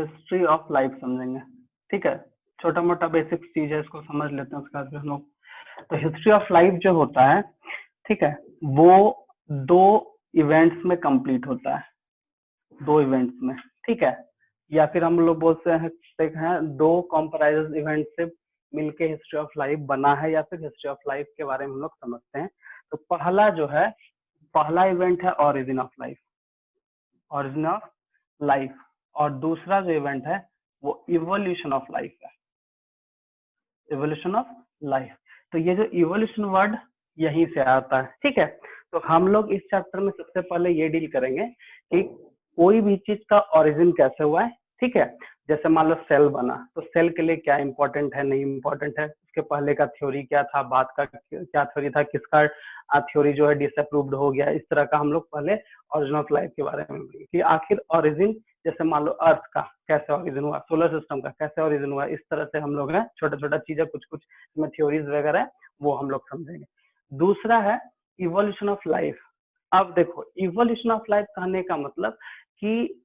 History of life समझेंगे। ठीक है, छोटा मोटा बेसिक चीज है, इसको समझ लेते हैं उसके बाद फिर हम लोग। तो हिस्ट्री ऑफ लाइफ जो होता है, ठीक है, वो 2 इवेंट्स में कंप्लीट होता है, 2 इवेंट्स में, ठीक है, या फिर हम लोग बोलते हैं 2 कंपैरेटिव इवेंट से मिलके हिस्ट्री ऑफ लाइफ बना है, या फिर हिस्ट्री ऑफ लाइफ के बारे में हम लोग समझते हैं। तो पहला जो है, पहला इवेंट है origin of life, origin of life, और दूसरा जो इवेंट है वो इवोल्यूशन ऑफ लाइफ है, इवोल्यूशन ऑफ लाइफ। तो ये जो इवोल्यूशन वर्ड यहीं से आता है, ठीक है। तो हम लोग इस चैप्टर में सबसे पहले ये डील करेंगे कि कोई भी चीज का ओरिजिन कैसे हुआ है, ठीक है। जैसे मान लो सेल बना, तो सेल के लिए क्या इंपॉर्टेंट है, नहीं इंपॉर्टेंट है, उसके पहले का थ्योरी क्या था, बाद का क्या थ्योरी था, किसका थ्योरी जो है डिसअप्रूव्ड हो गया, इस तरह का हम लोग पहले ओरिजिन ऑफ लाइफ के बारे में कि आखिर ओरिजिन, जैसे मान लो अर्थ का कैसे ओरिजिन हुआ, सोलर सिस्टम का कैसे ओरिजिन हुआ, इस तरह से हम लोग है छोटा छोटा चीजें, कुछ कुछ इसमें थ्योरीज वगैरह वो हम लोग समझेंगे। दूसरा है इवोल्यूशन ऑफ लाइफ। अब देखो, इवोल्यूशन ऑफ लाइफ कहने का मतलब कि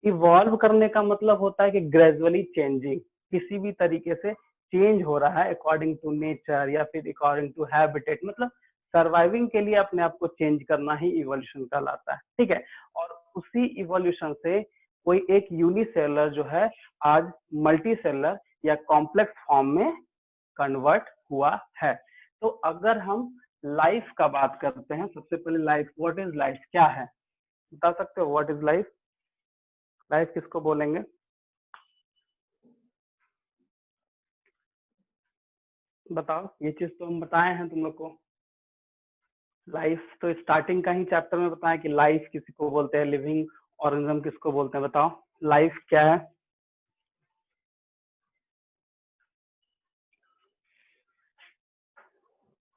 इवॉल्व करने का मतलब होता है कि ग्रेजुअली चेंजिंग, किसी भी तरीके से चेंज हो रहा है अकॉर्डिंग टू नेचर या फिर अकॉर्डिंग टू हैबिटेट, मतलब सर्वाइविंग के लिए अपने आप को चेंज करना ही इवोल्यूशन कहलाता है, ठीक है। और उसी इवोल्यूशन से कोई एक यूनिसेलर जो है आज मल्टी सेलर या कॉम्प्लेक्स फॉर्म में कन्वर्ट हुआ है। तो अगर हम लाइफ का बात करते हैं, सबसे पहले लाइफ, व्हाट इज लाइफ, क्या है, बता सकते हो व्हाट इज लाइफ? लाइफ किसको बोलेंगे? बताओ, ये चीज तो हम बताए हैं तुम लोग को। लाइफ तो स्टार्टिंग का ही चैप्टर में बताया कि लाइफ किसी को बोलते हैं, लिविंग ऑर्गेनिज्म किसको बोलते हैं, बताओ लाइफ क्या है?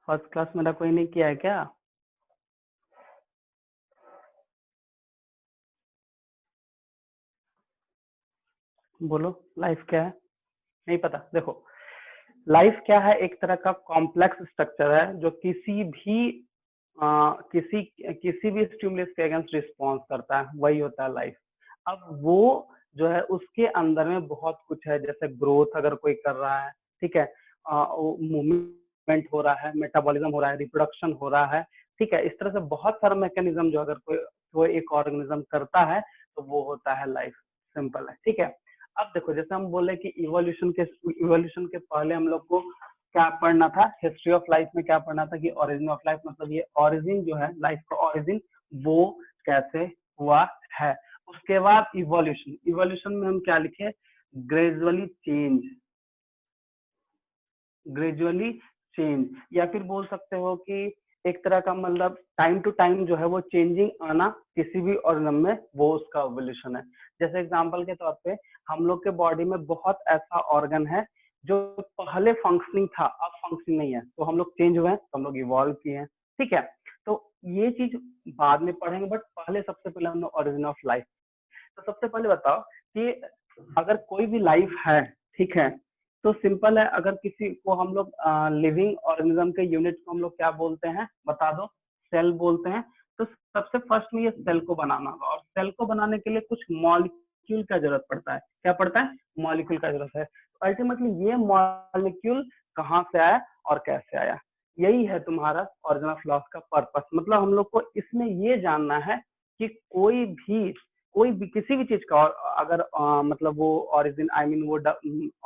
फर्स्ट क्लास मेरा कोई नहीं किया है क्या? बोलो लाइफ क्या है? नहीं पता? देखो, लाइफ क्या है, एक तरह का कॉम्प्लेक्स स्ट्रक्चर है जो किसी भी किसी भी स्टिमुलस के अगेंस्ट रिस्पॉन्स करता है, वही होता है लाइफ। अब वो जो है उसके अंदर में बहुत कुछ है, जैसे ग्रोथ अगर कोई कर रहा है, ठीक है, मूवमेंट हो रहा है, मेटाबॉलिज्म हो रहा है, रिप्रोडक्शन हो रहा है, ठीक है, इस तरह से बहुत सारा मैकेनिज्म जो अगर कोई एक ऑर्गेनिज्म करता है तो वो होता है लाइफ। सिंपल है, ठीक है। अब देखो, जैसे हम बोले कि इवोल्यूशन के पहले हम लोग को क्या पढ़ना था, हिस्ट्री ऑफ लाइफ में क्या पढ़ना था कि ओरिजिन ऑफ लाइफ, मतलब ये ओरिजिन जो है लाइफ का ओरिजिन वो कैसे हुआ है। उसके बाद इवोल्यूशन, इवोल्यूशन में हम क्या लिखे, ग्रेजुअली चेंज, ग्रेजुअली चेंज, या फिर बोल सकते हो कि एक तरह का मतलब टाइम टू टाइम जो है वो चेंजिंग आना किसी भी ऑर्गन में, वो उसका इवोल्यूशन है। जैसे एग्जांपल के तौर पे हम लोग के बॉडी में बहुत ऐसा ऑर्गन है जो पहले फंक्शनिंग था, अब फंक्शनिंग नहीं है, तो हम लोग चेंज हुए हैं, तो हम लोग इवॉल्व किए हैं, ठीक है। तो ये चीज बाद में पढ़ेंगे, बट पहले सबसे पहले हम लोग ओरिजिन ऑफ लाइफ। तो सबसे पहले बताओ कि अगर कोई भी लाइफ है, ठीक है, तो सिंपल है, अगर किसी को हम लोग लिविंग ऑर्गेनिज्म के यूनिट को हम लोग क्या बोलते हैं, बता दो? सेल बोलते हैं। तो सबसे फर्स्ट में ये सेल को बनाना होगा, और सेल को बनाने के लिए कुछ मॉलिक्यूल का जरूरत पड़ता है। क्या पड़ता है? मॉलिक्यूल का जरूरत है। अल्टीमेटली ये मॉलिक्यूल कहाँ से आया और कैसे आया, यही है तुम्हारा ओरिजिन ऑफ लाइफ का पर्पस। मतलब हम लोग को इसमें ये जानना है कि कोई भी किसी भी चीज का अगर मतलब वो ओरिजिन, आई मीन वो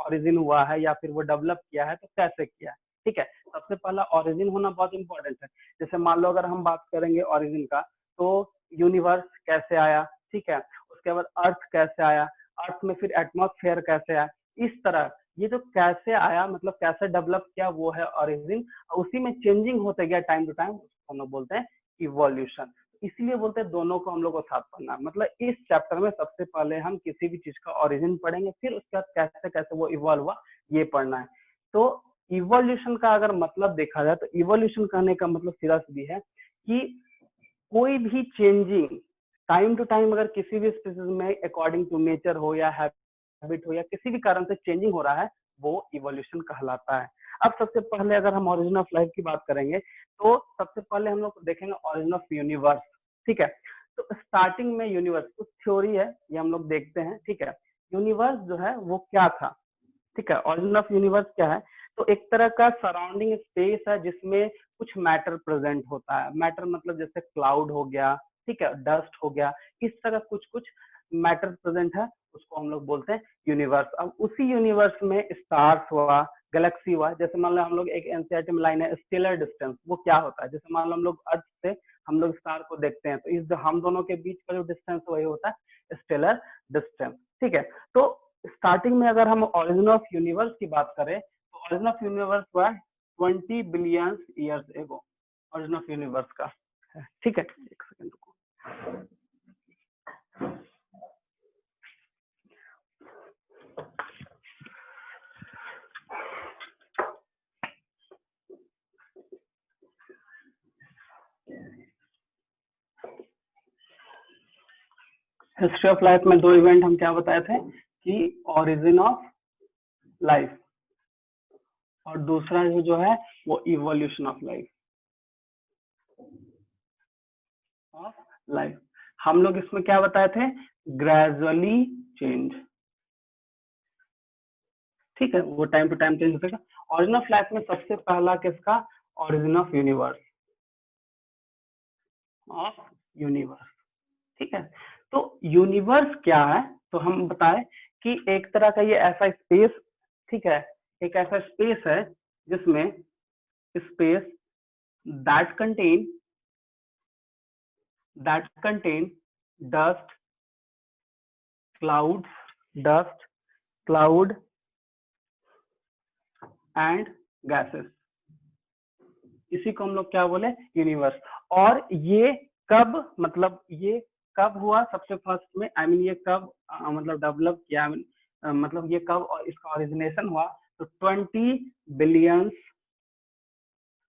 ओरिजिन हुआ है या फिर वो डेवलप किया है तो कैसे किया है, ठीक है। सबसे पहला ओरिजिन होना बहुत इंपॉर्टेंट है। जैसे मान लो अगर हम बात करेंगे ओरिजिन का, तो यूनिवर्स कैसे आया, ठीक है, उसके बाद अर्थ कैसे आया, अर्थ में फिर एटमॉस्फेयर कैसे आया, इस तरह ये जो कैसे आया मतलब कैसे डेवलप किया, वो है ओरिजिन। उसी में चेंजिंग होते गया टाइम टू टाइम, हम लोग बोलते हैं इवोल्यूशन। इसलिए बोलते हैं दोनों को हम लोग को साथ पढ़ना है। मतलब इस चैप्टर में सबसे पहले हम किसी भी चीज का ओरिजिन पढ़ेंगे, फिर उसके बाद कैसे कैसे वो इवॉल्व हुआ ये पढ़ना है। तो इवोल्यूशन का अगर मतलब देखा जाए तो इवोल्यूशन कहने का मतलब सीधा सीधी है कि कोई भी चेंजिंग टाइम टू टाइम अगर किसी भी स्पीसीज में अकॉर्डिंग टू नेचर हो या हैबिट हो या किसी भी कारण से चेंजिंग हो रहा है, वो इवोल्यूशन कहलाता है। अब सबसे पहले अगर हम ओरिजिन ऑफ लाइफ की बात करेंगे तो सबसे पहले हम लोग देखेंगे ओरिजिन ऑफ यूनिवर्स, ठीक है। तो स्टार्टिंग में यूनिवर्स कुछ थ्योरी है, ये हम लोग देखते हैं, ठीक है। यूनिवर्स जो है वो क्या था, ठीक है। ऑरिजिन ऑफ यूनिवर्स क्या है, तो एक तरह का सराउंडिंग स्पेस है जिसमें कुछ मैटर प्रेजेंट होता है। मैटर मतलब जैसे क्लाउड हो गया, ठीक है, डस्ट हो गया, इस तरह कुछ कुछ मैटर प्रेजेंट है, उसको हम लोग बोलते हैं यूनिवर्स। अब उसी यूनिवर्स में स्टार्स हुआ, गैलेक्सी हुआ। जैसे मान लो हम लोग एक एनसीईआरटी में लाइन है स्टेलर डिस्टेंस, वो क्या होता है, जैसे मान लो हम लोग अर्थ से हम लोग स्टार को देखते हैं, तो इस हम दोनों के बीच का जो डिस्टेंस वही होता है स्टेलर डिस्टेंस, ठीक है। तो स्टार्टिंग में अगर हम ओरिजिन ऑफ यूनिवर्स की बात करें, तो ओरिजिन ऑफ यूनिवर्स हुआ 20 billion years ago, origin of universe का, ठीक है। एक सेकंड रुको। हिस्ट्री ऑफ लाइफ में दो इवेंट हम क्या बताए थे कि ओरिजिन ऑफ लाइफ और दूसरा जो है वो इवोल्यूशन ऑफ लाइफ, हम लोग इसमें क्या बताए थे, ग्रेजुअली चेंज, ठीक है, वो टाइम टू टाइम चेंज होगा। ओरिजिन ऑफ लाइफ में सबसे पहला किसका, ओरिजिन ऑफ यूनिवर्स, ठीक है। तो यूनिवर्स क्या है, तो हम बताएं कि एक तरह का ये ऐसा स्पेस, ठीक है, एक ऐसा स्पेस है जिसमें space that contain dust cloud and gases, इसी को हम लोग क्या बोले, यूनिवर्स। और ये कब, मतलब ये कब हुआ सबसे फर्स्ट में, आई मीन ये कब मतलब डेवलप किया, मतलब ये कब इसका ओरिजिनेशन हुआ, तो 20 बिलियंस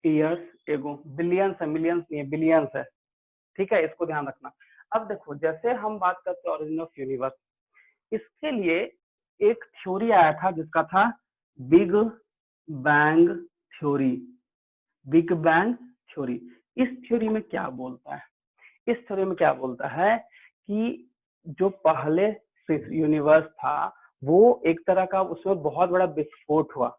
ईयर्स एगो। बिलियंस है, मिलियंस नहीं है, बिलियंस है, ठीक है, इसको ध्यान रखना। अब देखो जैसे हम बात करते हैं ओरिजिन ऑफ यूनिवर्स, इसके लिए एक थ्योरी आया था जिसका था big bang theory. Big bang theory, इस थ्योरी में क्या बोलता है, इस थ्योरी में क्या बोलता है कि जो पहले यूनिवर्स था वो एक तरह का, उसमें बहुत बड़ा विस्फोट हुआ।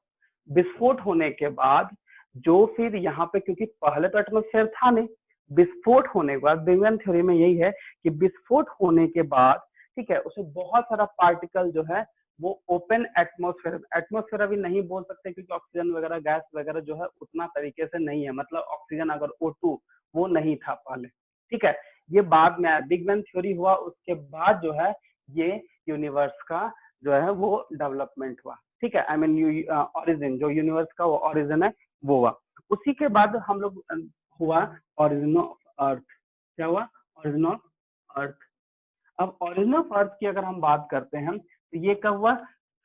विस्फोट होने के बाद जो फिर यहाँ पे, क्योंकि पहले तो एटमॉस्फेयर था नहीं, विस्फोट होने के बाद, बिग बैंग थ्योरी में यही है कि विस्फोट होने के बाद, ठीक है, उसमें बहुत सारा पार्टिकल जो है वो ओपन एटमॉस्फेयर अभी नहीं बोल सकते क्योंकि ऑक्सीजन वगैरह गैस वगैरह जो है उतना तरीके से नहीं है, मतलब ऑक्सीजन अगर O2 वो नहीं था पहले, ठीक है। ये बाद में आया, बिग बैंग थ्योरी हुआ उसके बाद जो है ये यूनिवर्स का जो है वो डेवलपमेंट हुआ, ठीक है। आई मीन ओरिजिन, जो यूनिवर्स का वो ओरिजिन है वो हुआ। उसी के बाद हम लोग हुआ ओरिजिन ऑफ अर्थ। क्या हुआ, ओरिजिन ऑफ अर्थ। अब ओरिजिन ऑफ अर्थ की अगर हम बात करते हैं तो ये कब हुआ,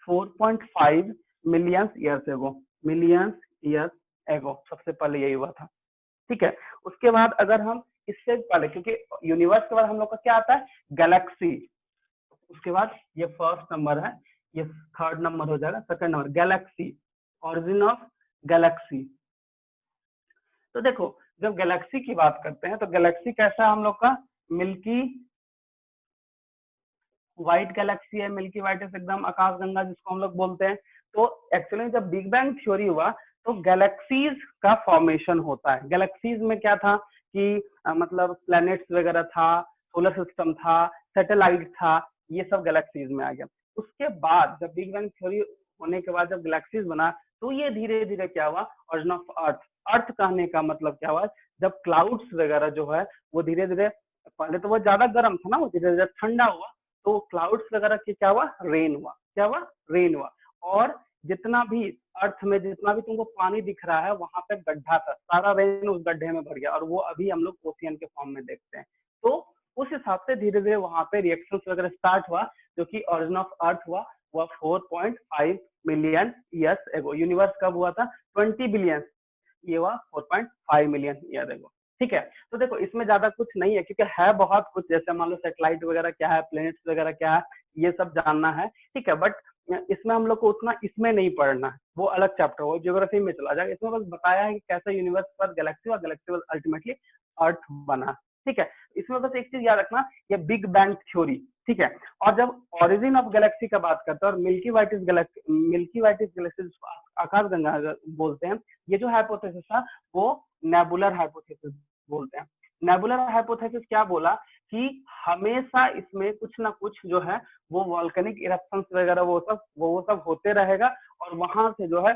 4.5 million years ago, million years ago सबसे पहले यही हुआ था, ठीक है। उसके बाद अगर हम इससे पहले, क्योंकि यूनिवर्स के बाद हम लोग का क्या आता है, गैलेक्सी, उसके बाद ये फर्स्ट नंबर है, ये थर्ड नंबर हो जाएगा, second number Galaxy, origin of Galaxy. तो देखो जब गैलेक्सी की बात करते हैं तो गैलेक्सी कैसा है हम लोग का, मिल्की व्हाइट गैलेक्सी है, मिल्की व्हाइट एकदम आकाशगंगा जिसको हम लोग बोलते हैं। तो एक्चुअली जब बिग बैंग थ्योरी हुआ तो गैलेक्सीज का फॉर्मेशन होता है। गैलेक्सीज में क्या था कि मतलब प्लैनेट्स वगैरह था, सोलर सिस्टम था, सैटेलाइट था, ये सब गैलेक्सीज में आ गया। उसके बाद जब बिग बैंग थ्योरी होने के बाद जब गैलेक्सीज बना तो ये धीरे धीरे क्या हुआ, ओरिजिन ऑफ अर्थ। अर्थ कहने का मतलब क्या हुआ, जब क्लाउड्स वगैरह जो है वो धीरे धीरे, पहले तो वो ज्यादा गर्म था ना, वो धीरे धीरे ठंडा हुआ, तो क्लाउड्स वगैरह की क्या हुआ, रेन हुआ। क्या हुआ, रेन हुआ। और जितना भी अर्थ में जितना भी तुमको पानी दिख रहा है वहां पे गड्ढा था, सारा रेन उस गड्ढे में भर गया, और वो अभी हम लोग ओशियन के फॉर्म में देखते हैं। तो उस हिसाब से धीरे धीरे वहां पे रिएक्शंस वगैरह स्टार्ट हुआ, जो कि ओरिजिन ऑफ अर्थ हुआ, वह 4.5 मिलियन ईयर्स एगो। यूनिवर्स कब हुआ था, 20 बिलियन, ये हुआ 4.5 मिलियन ईयर एगो, ठीक है। तो देखो इसमें ज्यादा कुछ नहीं है क्योंकि है बहुत कुछ, जैसे मान लो सैटेलाइट वगैरह क्या है, प्लैनेट्स वगैरह क्या है, ये सब जानना है, ठीक है। बट इसमें हम लोग को उतना इसमें नहीं पढ़ना है, वो अलग चैप्टर, वो ज्योग्राफी में चला जाएगा। इसमें बस बताया है कि कैसे यूनिवर्स पर गैलेक्सी और गैलेक्सी अल्टीमेटली अर्थ बना, ठीक है, इसमें बस एक चीज याद रखना, ये बिग बैंग थ्योरी, ठीक है। और जब ओरिजिन ऑफ गैलेक्सी का बात करते हैं और मिल्की वाइट इज गैलेक्सी जिसको आकाशगंगा बोलते हैं, ये जो हाइपोथेसिस था वो नेबुलर हाइपोथेसिस बोलते हैं। नेबुलर हाइपोथेसिस क्या बोला कि हमेशा इसमें कुछ ना कुछ जो है वो वॉल्केनिक इरप्शंस वगैरह वो सब होते रहेगा और वहां से जो है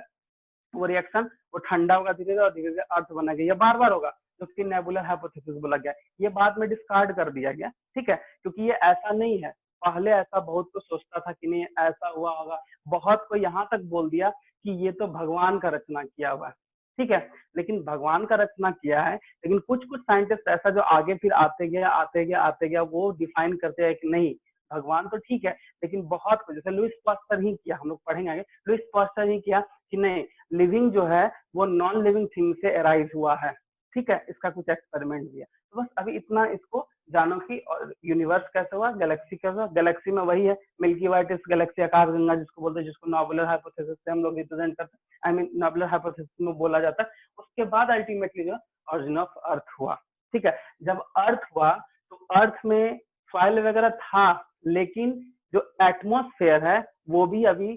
वो रिएक्शन वो ठंडा होगा धीरे धीरे और धीरे धीरे अर्थ बनेगा, ये बार बार होगा, तो उसकी नेबुलर हाइपोथेसिस बोला गया। ये बाद में डिस्कार्ड कर दिया गया, ठीक है, क्योंकि ये ऐसा नहीं है। पहले ऐसा बहुत कुछ सोचता था कि नहीं ऐसा हुआ होगा, बहुत को यहाँ तक बोल दिया कि ये तो भगवान का रचना किया हुआ है, ठीक है। लेकिन भगवान का रचना किया है, लेकिन कुछ कुछ साइंटिस्ट ऐसा जो आगे फिर आते गया वो डिफाइन करते हैं कि नहीं भगवान तो ठीक है, लेकिन बहुत कुछ, जैसे लुईस पास्चर ही किया, हम लोग पढ़ेंगे आगे, लुईस पास्चर ही किया कि नहीं लिविंग जो है वो नॉन लिविंग थिंग से अराइज हुआ है, ठीक है। इसका कुछ एक्सपेरिमेंट दिया, तो बस अभी इतना इसको जानो कि यूनिवर्स कैसे हुआ, गैलेक्सी कैसे हुआ। गैलेक्सी में वही है मिल्की वाइट इस गैलेक्सी आकाशगंगा जिसको बोलते हैं, जिसको नेबुलर हाइपोथेसिस से हम लोग रिप्रेजेंट करते हैं, आई मीन नेबुलर हाइपोथेसिस में बोला जाता है। उसके बाद अल्टीमेटली जो ओरिजिन ऑफ अर्थ हुआ, ठीक है। जब अर्थ हुआ तो अर्थ में सॉइल वगैरह था, लेकिन जो एटमॉस्फेयर है वो भी अभी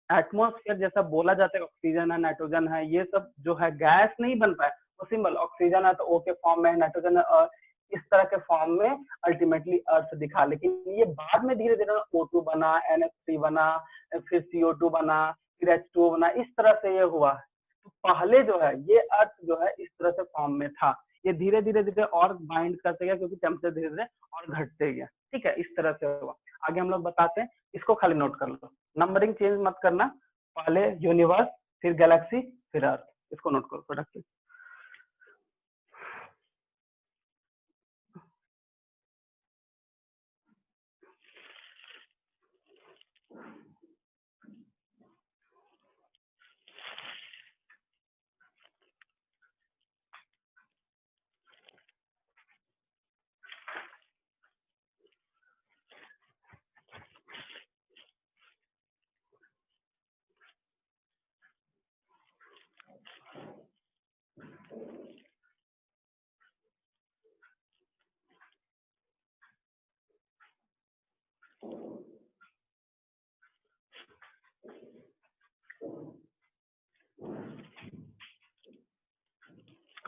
एटमॉस्फेयर जैसा बोला जाता है, ऑक्सीजन है नाइट्रोजन है ये सब जो है गैस नहीं बन पाए, वो सिंबल ऑक्सीजन है तो ओ के फॉर्म में, नाइट्रोजन है इस तरह के फॉर्म में अल्टीमेटली अर्थ दिखा। लेकिन ये बाद में धीरे धीरे O2 बना, NH3 बना, फिर CO2 बना, फिर H2O बना, इस तरह से ये हुआ। तो पहले जो है ये अर्थ जो है इस तरह से फॉर्म में था, ये धीरे धीरे और बाइंड करते गया क्योंकि टेम्परेचर धीरे धीरे और घटते गया, ठीक है, इस तरह से हुआ। आगे हम लोग बताते हैं, इसको खाली नोट कर लो, नंबरिंग चेंज मत करना, पहले यूनिवर्स फिर गैलेक्सी फिर अर्थ, इसको नोट करो प्रोडक्ट।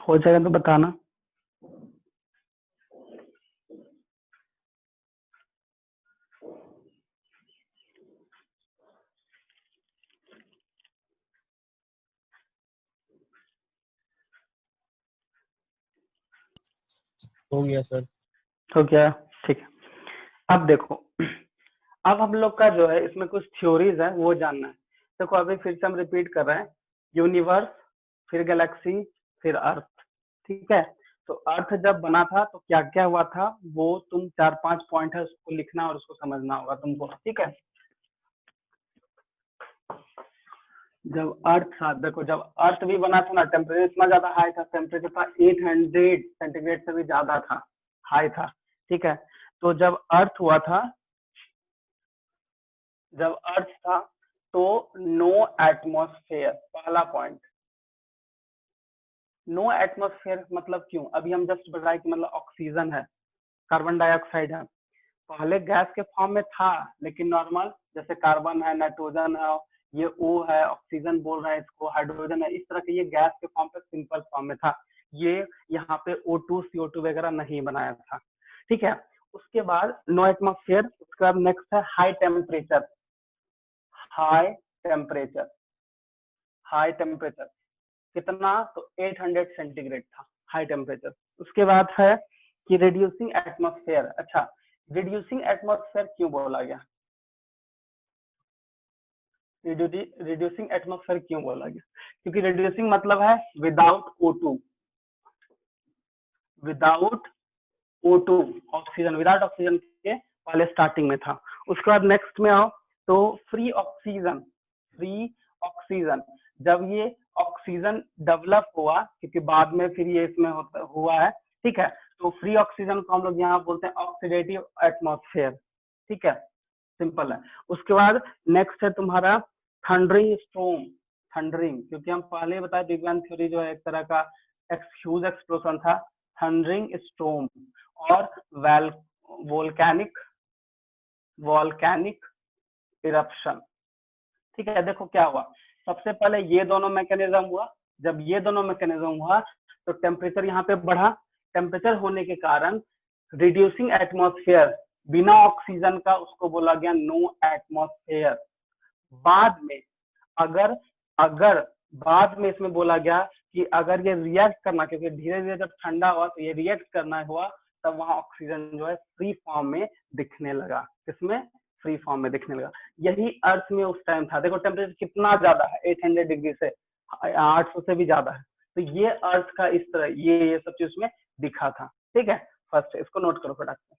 हो जाएगा तो बताना। हो गया सर। हो गया, ठीक है। अब देखो, अब हम लोग का जो है इसमें कुछ थ्योरीज है वो जानना है। देखो अभी फिर से हम रिपीट कर रहे हैं, यूनिवर्स फिर गैलेक्सी फिर अर्थ, ठीक है। तो अर्थ जब बना था तो क्या क्या हुआ था वो तुम 4-5 पॉइंट है उसको लिखना और उसको समझना होगा तुमको, ठीक है। जब अर्थ था, देखो जब अर्थ भी बना था ना, टेम्परेचर इतना ज्यादा हाई था, टेम्परेचर था 800 सेंटीग्रेड से भी ज्यादा था, हाई था, ठीक है। तो जब अर्थ हुआ था, जब अर्थ था तो नो एटमॉस्फेयर, पहला पॉइंट। नो एटमॉस्फेयर मतलब क्यों, अभी हम जस्ट बताए कि मतलब ऑक्सीजन है, कार्बन डाइऑक्साइड है, पहले गैस के फॉर्म में था, लेकिन नॉर्मल जैसे कार्बन है, नाइट्रोजन है, ये O है, ऑक्सीजन बोल रहा है इसको, हाइड्रोजन है, इस तरह के ये गैस के फॉर्म पे सिंपल फॉर्म में था, ये यहाँ पे O2 CO2 वगैरह नहीं बनाया था, ठीक है। उसके बाद नो एटमॉस्फेयर, उसके बाद नेक्स्ट है high temperature, high temperature, high temperature कितना, तो 800 सेंटीग्रेड था हाई टेम्परेचर। उसके बाद है कि रिड्यूसिंग एटमॉस्फेयर, अच्छा रिड्यूसिंग एटमॉस्फेयर क्यों बोला गया, रिड्यूसिंग एटमॉस्फेयर क्यों बोला गया, क्योंकि रिड्यूसिंग मतलब है without O2, without O2 oxygen, without oxygen के पहले स्टार्टिंग में था। उसके बाद नेक्स्ट में आओ तो फ्री ऑक्सीजन, फ्री ऑक्सीजन, जब ये ऑक्सीजन डेवलप हुआ, क्योंकि बाद में फिर ये इसमें हुआ है, ठीक है। तो फ्री ऑक्सीजन को हम लोग यहाँ बोलते हैं ऑक्सीडेटिव एटमॉस्फेयर, ठीक है, सिंपल है। उसके बाद नेक्स्ट है तुम्हारा थंडरिंग स्टॉर्म, थंडरिंग, क्योंकि हम पहले बताए बिग बैंग थ्योरी जो है एक तरह का ह्यूज एक्सप्लोजन था, थंडरिंग स्टॉर्म और वोल्केनिक इरप्शन। ठीक है, देखो क्या हुआ, सबसे पहले ये दोनों मैकेनिज्म हुआ, जब ये दोनों मैकेनिज्म हुआ तो टेम्परेचर यहाँ पे बढ़ा, टेम्परेचर होने के कारण रिड्यूसिंग एटमॉस्फेयर, बिना ऑक्सीजन का उसको बोला गया नो एटमॉस्फेयर। बाद में अगर अगर बाद में इसमें बोला गया कि अगर ये रिएक्ट करना, क्योंकि धीरे धीरे जब ठंडा हुआ तो ये रिएक्ट करना हुआ, तब वहां ऑक्सीजन जो है फ्री फॉर्म में दिखने लगा। किसमें? फ्री फॉर्म में दिखने लगा। यही अर्थ में उस टाइम था। देखो टेम्परेचर कितना ज्यादा है, 800 डिग्री से 800 से भी ज्यादा है। तो ये अर्थ का इस तरह ये सब चीज में दिखा था। ठीक है, फर्स्ट इसको नोट करो फटाक से।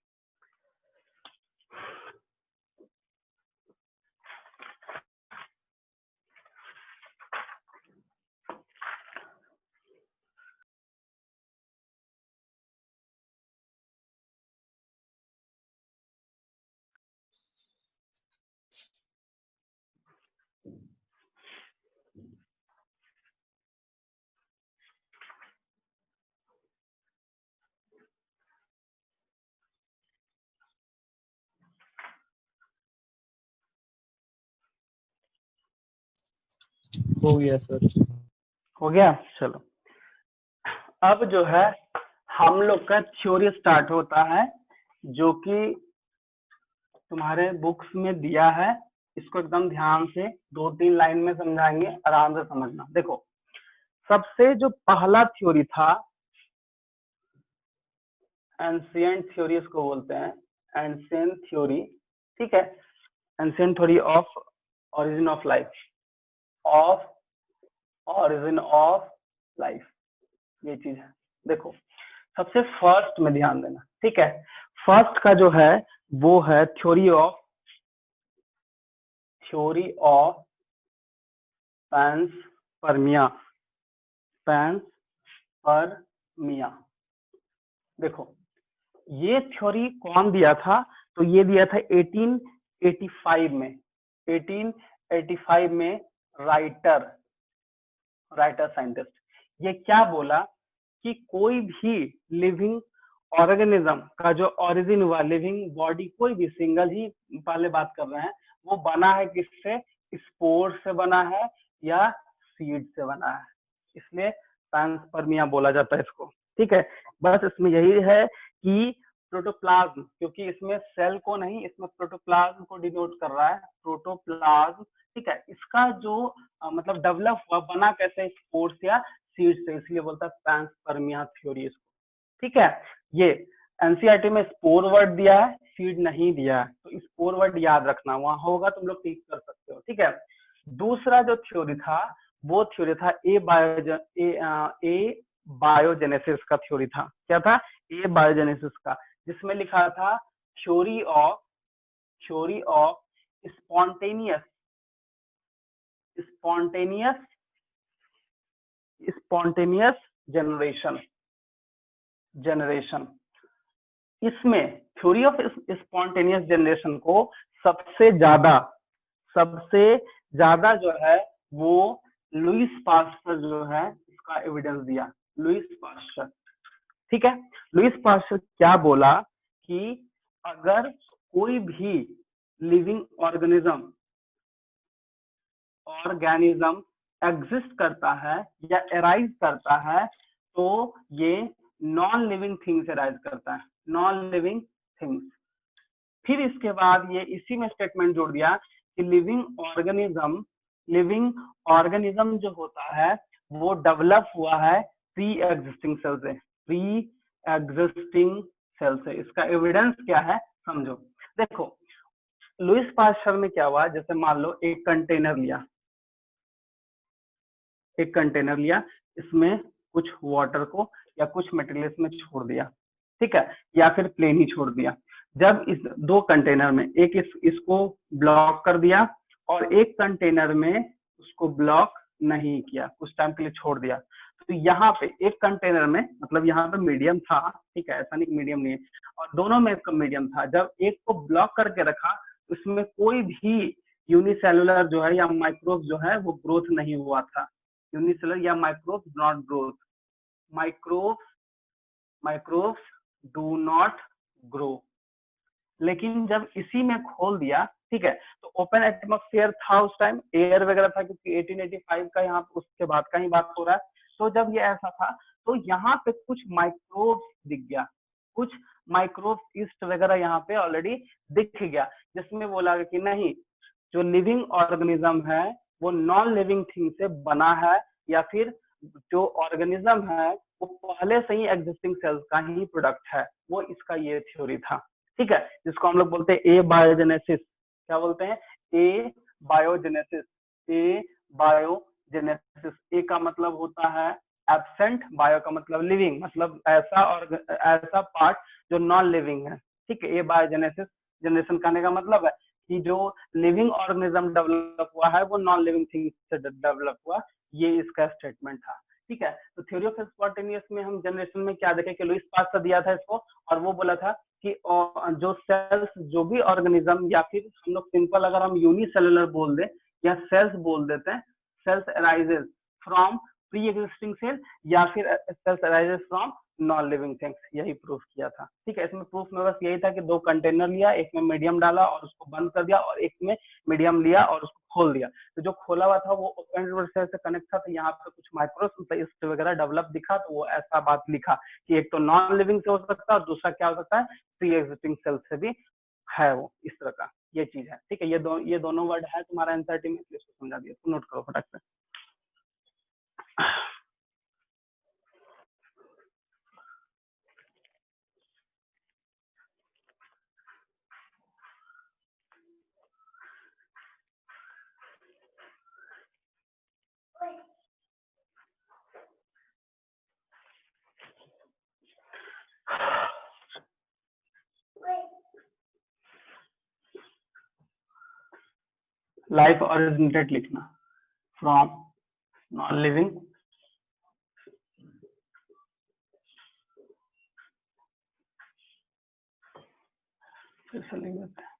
हो गया सर। हो गया, चलो अब जो है हम लोग का थ्योरी स्टार्ट होता है, जो कि तुम्हारे बुक्स में दिया है। इसको एकदम ध्यान से 2-3 लाइन में समझाएंगे, आराम से समझना। देखो सबसे जो पहला थ्योरी था, एंशिएंट थ्योरी इसको बोलते हैं, एंशिएंट थ्योरी। ठीक है, ancient theory of origin of life, of origin of life, ये चीज है। देखो सबसे फर्स्ट में ध्यान देना। ठीक है, फर्स्ट का जो है वो है थ्योरी ऑफ पैंसपर्मिया। पैंसपर्मिया, देखो ये थ्योरी कौन दिया था? तो ये दिया था 1885 में। 1885 में राइटर साइंटिस्ट। ये क्या बोला कि कोई भी लिविंग ऑर्गेनिज्म का जो ओरिजिन हुआ, लिविंग बॉडी कोई भी सिंगल ही पहले बात कर रहे हैं, वो बना है किससे? स्पोर से बना है या सीड से बना है, इसलिए पैंसपर्मिया बोला जाता है इसको। ठीक है, बस इसमें यही है कि प्रोटोप्लाज्म, क्योंकि इसमें सेल को नहीं, इसमें प्रोटोप्लाज्म को डिनोट कर रहा है, प्रोटोप्लाज्म। ठीक है, इसका जो मतलब डेवलप हुआ, बना कैसे? स्पोर्स या सीड से, इसलिए बोलता है पैंसपर्मिया थ्योरी इसको। ठीक है, ये एनसीईआरटी में स्पोर वर्ड दिया है, सीड नहीं दिया है, तो स्पोर वर्ड याद रखना, वहां होगा तुम लोग ठीक कर सकते हो। ठीक है, दूसरा जो थ्योरी था वो थ्योरी था ए बायोजेनेसिस का थ्योरी था। क्या था? ए बायोजेनेसिस का, जिसमें लिखा था थ्योरी ऑफ स्पॉन्टेनियस जनरेशन। इसमें थ्योरी ऑफ स्पॉन्टेनियस जनरेशन को सबसे ज्यादा जो है वो लुईस पास्चर जो है इसका एविडेंस दिया, लुईस पास्चर। ठीक है, लुईस पास्चर क्या बोला कि अगर कोई भी लिविंग ऑर्गेनिज्म एग्जिस्ट करता है या एराइज करता है, तो ये नॉन लिविंग थिंग्स एराइज करता है, नॉन लिविंग थिंग्स। फिर इसके बाद ये इसी में स्टेटमेंट जोड़ दिया कि लिविंग ऑर्गेनिज्म जो होता है वो डेवलप हुआ है प्री एग्जिस्टिंग सेल से। इसका एविडेंस क्या है समझो। देखो लुईस पास्चर में क्या हुआ, जैसे मान लो एक कंटेनर लिया, इसमें कुछ वाटर को या कुछ मटेरियल में छोड़ दिया, ठीक है, या फिर प्लेन ही छोड़ दिया। जब इस दो कंटेनर में एक इसको ब्लॉक कर दिया और एक कंटेनर में उसको ब्लॉक नहीं किया, कुछ टाइम के लिए छोड़ दिया, तो यहाँ पे एक कंटेनर में मतलब यहाँ पे मीडियम था, ठीक है, ऐसा नहीं मीडियम नहीं है, और दोनों में मीडियम था। जब एक को ब्लॉक करके रखा उसमें कोई भी यूनिसेलुलर जो है या माइक्रोब जो है वो ग्रोथ नहीं हुआ था। यूनिसेलुलर या microbe not growth, microbe microbes do not grow. लेकिन जब इसी में खोल दिया, ठीक है, तो ओपन एटमॉस्फेयर था उस टाइम, एयर वगैरह था, क्योंकि 1885 का यहाँ उसके बाद का ही बात हो रहा है। तो जब ये ऐसा था तो यहाँ पे कुछ माइक्रोब्स दिख गया, कुछ माइक्रोब्स ईस्ट वगैरह यहाँ पे ऑलरेडी दिख गया, जिसमें बोला गया कि नहीं, जो लिविंग ऑर्गेनिज्म है वो नॉन लिविंग थिंग से बना है, या फिर जो ऑर्गेनिज्म है वो पहले से ही एग्जिस्टिंग सेल्स का ही प्रोडक्ट है। वो इसका ये थ्योरी था, ठीक है, जिसको हम लोग बोलते हैं ए बायोजेनेसिस। क्या बोलते हैं? ए बायोजेनेसिस। ए बायोजेनेसिस, ए का मतलब होता है एब्सेंट, बायो का मतलब लिविंग, मतलब ऐसा पार्ट जो नॉन लिविंग है, ठीक है। ए बायोजेनेसिस, जनरेशन करने का मतलब है कि जो लिविंग ऑर्गेनिज्म डेवलप हुआ है वो नॉन लिविंग थिंग से डेवलप हुआ, ये इसका स्टेटमेंट था, ठीक है। तो थ्योरी ऑफ स्पॉन्टेनियस में हम जनरेशन में क्या देखे कि लुईस पास्चर दिया था इसको, और वो बोला था कि जो सेल्स, जो भी ऑर्गेनिज्म, या फिर हम लोग सिंपल अगर हम यूनिसेलुलर बोल दे या सेल्स बोल देते हैं, cells arises from pre existing cell, या फिर cells arises from non living things, यही प्रूफ किया था, ठीक है। इसमें प्रूफ में बस यही था कि 2 कंटेनर लिया, एक में मीडियम डाला और उसको बंद कर दिया, और एक में मीडियम लिया और उसको खोल दिया। तो जो खोला हुआ था वो ओपन सेल से कनेक्ट था, तो यहाँ पे कुछ माइक्रोस्कोप वगैरह डेवलप दिखा, तो वो ऐसा बात लिखा कि एक तो नॉन लिविंग से हो सकता है और दूसरा क्या हो सकता है, प्री एग्जिस्टिंग सेल से भी है, वो इस तरह का ये चीज है, ठीक है। ये दोनों वर्ड है तुम्हारा एनसीईआरटी में, इसको समझा दिया, तो नोट करो फटाक से। लाइफ ओरिजिनेटेड लिखना, फ्रॉम नॉन लिविंग फिर से लिख देते हैं।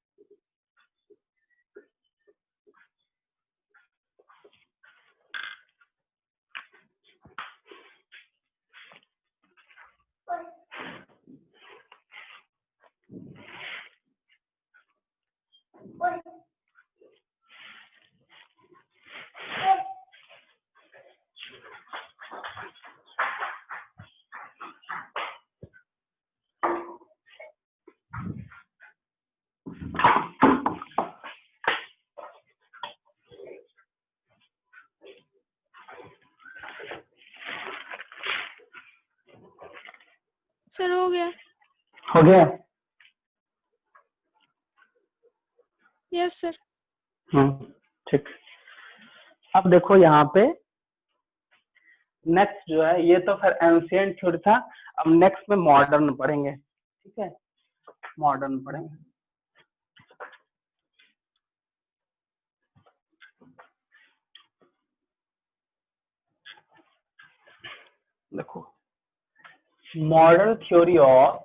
सर हो गया। हो गया? Yes sir. ठीक। अब देखो यहाँ पे नेक्स्ट जो है, ये तो फिर एंशिएंट थ्योरी था, अब नेक्स्ट में मॉडर्न पढ़ेंगे, ठीक है, मॉडर्न पढ़ेंगे। देखो, modern theory of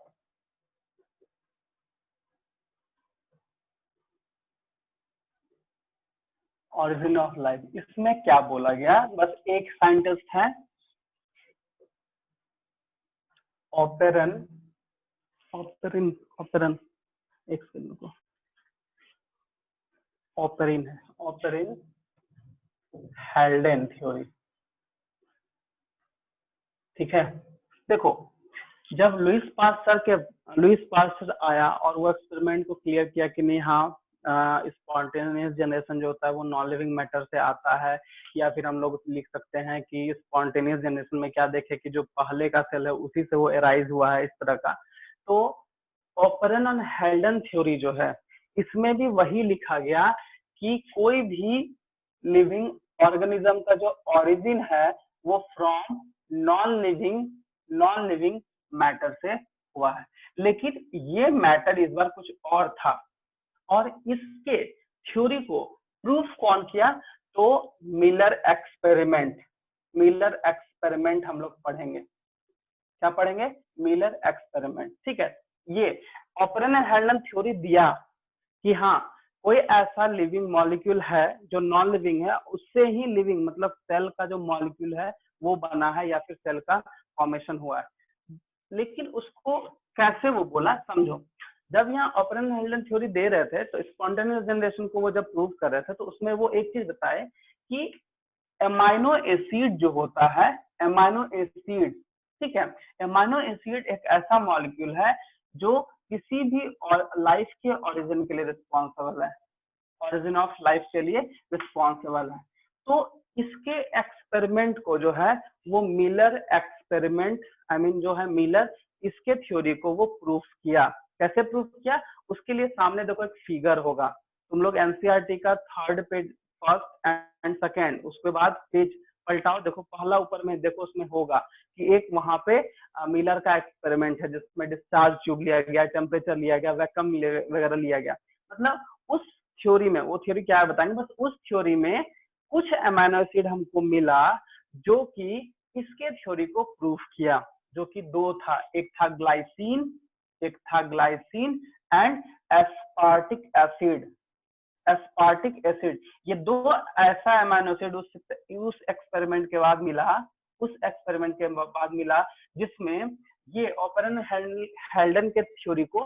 origin of life, इसमें क्या बोला गया, बस एक साइंटिस्ट है ऑपेरन, एक सेकंड को, ऑपेरिन है, ऑपेरिन हेल्डेन थ्योरी, ठीक है। देखो, जब लुईस पास्चर आया और वो एक्सपेरिमेंट को क्लियर किया कि नहीं, हाँ स्पॉन्टेनियस जनरेशन जो होता है वो नॉन लिविंग मैटर से आता है, या फिर हम लोग लिख सकते हैं कि स्पॉन्टेनियस जनरेशन में क्या देखे कि जो पहले का सेल है उसी से वो एराइज हुआ है, इस तरह का। तो ऑपेरन और हेल्डन थ्योरी जो है, इसमें भी वही लिखा गया कि कोई भी लिविंग ऑर्गेनिज्म का जो ओरिजिन है वो फ्रॉम नॉन लिविंग मैटर से हुआ है। लेकिन ये मैटर इस बार कुछ और था, और इसके थ्योरी को प्रूफ कौन किया, तो मिलर एक्सपेरिमेंट हम लोग पढ़ेंगे। क्या पढ़ेंगे? मिलर एक्सपेरिमेंट, ठीक है। ये ऑपेरन एंड हेल्डन थ्योरी दिया कि हाँ, कोई ऐसा लिविंग मॉलिक्यूल है जो नॉन लिविंग है, उससे ही लिविंग मतलब सेल का जो मॉलिक्यूल है वो बना है, या फिर सेल का फॉर्मेशन हुआ है। लेकिन उसको कैसे वो बोला समझो। जब यहाँ ऑपरेंट हेल्डन थ्योरी दे रहे थे तो स्पॉन्टेनियस जनरेशन को वो जब प्रूव कर रहे थे तो उसमें वो एक चीज बताए कि एमाइनो एसिड जो होता है, एमाइनो एसिड, ठीक है, एमाइनो एसिड एक ऐसा मॉलिक्यूल है जो किसी भी लाइफ के ओरिजिन के लिए रिस्पॉन्सिबल है, ओरिजिन ऑफ लाइफ के लिए रिस्पॉन्सिबल है। तो इसके एक्सपेरिमेंट को जो है वो मिलर एक्सपेरिमेंट, आई मीन जो है मिलर, इसके थ्योरी को वो प्रूफ किया। कैसे प्रूफ किया? उसके लिए सामने देखो एक फिगर होगा, तुम लोग एनसीईआरटी का 3rd page, first and second, उसके बाद पेज पलटाओ, देखो पहला ऊपर में देखो उसमें होगा कि एक वहां पे मिलर का एक्सपेरिमेंट है जिसमें डिस्चार्ज ट्यूब लिया गया, टेम्परेचर लिया गया, वैक्यूम वगैरह लिया गया। मतलब उस थ्योरी में, वो थ्योरी क्या है बताएंगे, बस उस थ्योरी में कुछ अमीनो एसिड हमको मिला जो कि इसके थ्योरी को प्रूफ किया, जो कि दो था, एक था ग्लाइसिन, एक था glycine and aspartic acid, aspartic acid. ये दो ऐसा अमीनो एसिड उस एक्सपेरिमेंट के बाद मिला, उस एक्सपेरिमेंट के बाद मिला जिसमें ये ऑपरेंट हेल्डन के थ्योरी को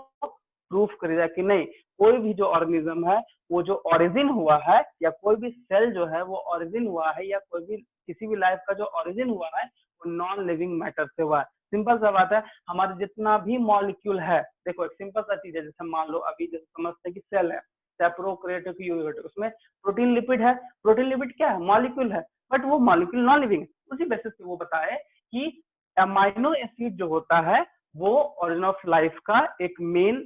प्रूफ कर दिया कि नहीं, कोई भी जो ऑर्गेनिज्म है वो जो ओरिजिन हुआ है, या कोई भी सेल जो है वो ओरिजिन हुआ है, या कोई भी किसी भी लाइफ का जो ओरिजिन हुआ है वो नॉन लिविंग मैटर से हुआ है। सिंपल सा बात है, हमारे जितना भी मॉलिक्यूल है, देखो एक सिंपल सा चीज है, जैसे मान लो अभी जैसे समझते हैं कि सेल है, प्रोकैरियोटिक यूकेरियोटिक, उसमें प्रोटीन लिपिड है, प्रोटीन लिपिड क्या है, मॉलिक्यूल है, बट वो मॉलिक्यूल नॉन लिविंग है। उसी बेसिस पे वो बताए कि अमाइनो एसिड जो होता है वो ओरिजिन ऑफ लाइफ का एक मेन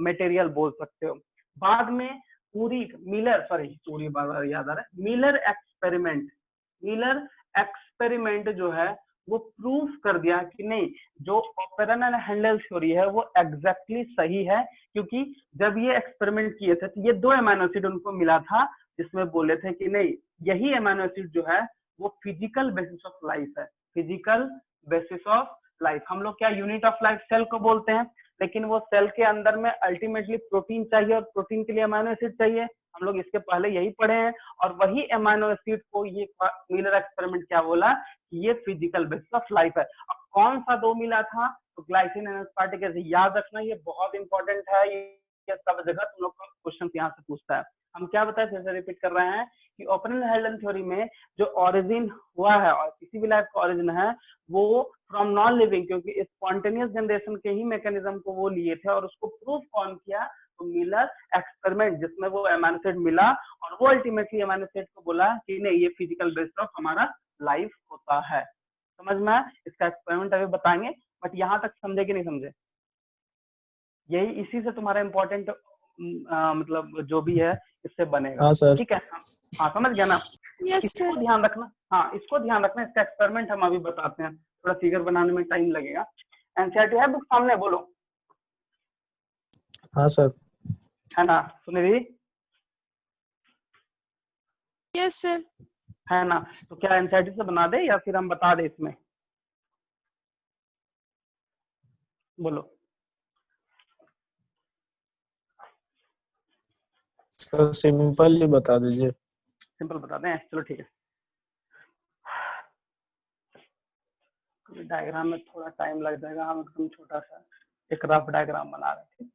मटेरियल बोल सकते हो। बाद में पूरी मिलर, सॉरी पूरी बात याद आ रहा है, मिलर एक्सपेरिमेंट, मिलर एक्सपेरिमेंट जो है वो प्रूफ कर दिया कि नहीं, जो ऑपरेंट एंड हेल्डन थ्योरी है वो एग्जैक्टली सही है, क्योंकि जब ये एक्सपेरिमेंट किए थे तो ये दो अमीनो एसिड उनको मिला था जिसमें बोले थे कि नहीं, यही अमीनो एसिड जो है वो फिजिकल बेसिस ऑफ लाइफ है, फिजिकल बेसिस ऑफ लाइफ। हम लोग क्या यूनिट ऑफ लाइफ सेल को बोलते हैं, लेकिन वो सेल के अंदर में अल्टीमेटली प्रोटीन चाहिए, और प्रोटीन के लिए अमीनो एसिड चाहिए, हम लोग इसके पहले यही पढ़े हैं। और वही अमीनो एसिड को ये मिलर एक्सपेरिमेंट क्या बोला कि ये फिजिकल बेसिस ऑफ लाइफ है। अब कौन सा दो मिला था, तो ग्लाइसिन एंड एस्पार्टिक एसिड, याद रखना ये बहुत इंपॉर्टेंट है, ये सब जगह तुम लोग का क्वेश्चन यहाँ से पूछता है। हम क्या बताए, फिर से रिपीट कर रहे हैं कि ऑपरेंट हेल्डन थ्योरी में जो ओरिजिन हुआ है और किसी भी लाइफ का ओरिजिन है वो फ्रॉम नॉन लिविंग, क्योंकि स्पॉन्टेनियस जनरेशन के ही मैकेनिज्म को वो लिए थे, और उसको प्रूफ कौन किया, तो मिलर एक्सपेरिमेंट, जिसमें वो अमीनो एसिड मिला और वो अल्टीमेटली अमीनो एसिड को बोला कि नहीं, ये फिजिकल बेसिस ऑफ हमारा लाइफ होता है। समझ में आया? इसका एक्सपेरिमेंट अभी बताएंगे, बट यहाँ तक समझे कि नहीं समझे? यही इसी से तुम्हारा इम्पोर्टेंट मतलब जो भी है इससे बनेगा। हाँ सर। ठीक है, हाँ समझ गया ना? यस इसको सर। ध्यान रखना, हाँ इसको ध्यान रखना। इसका एक्सपेरिमेंट हम अभी बताते हैं, थोड़ा फिगर बनाने में टाइम लगेगा। एनसीईआरटी है बुक सामने, बोलो। हाँ सर। है ना सुनिधि? Yes sir. है ना? तो क्या एनसीईआरटी से बना दे या फिर हम बता दे इसमें? बोलो। सर सिंपल ही बता दीजिए। सिंपल बता दें, चलो ठीक है। डायग्राम में थोड़ा टाइम लग जाएगा, हम एकदम छोटा सा एक रफ डायग्राम बना रहे थे।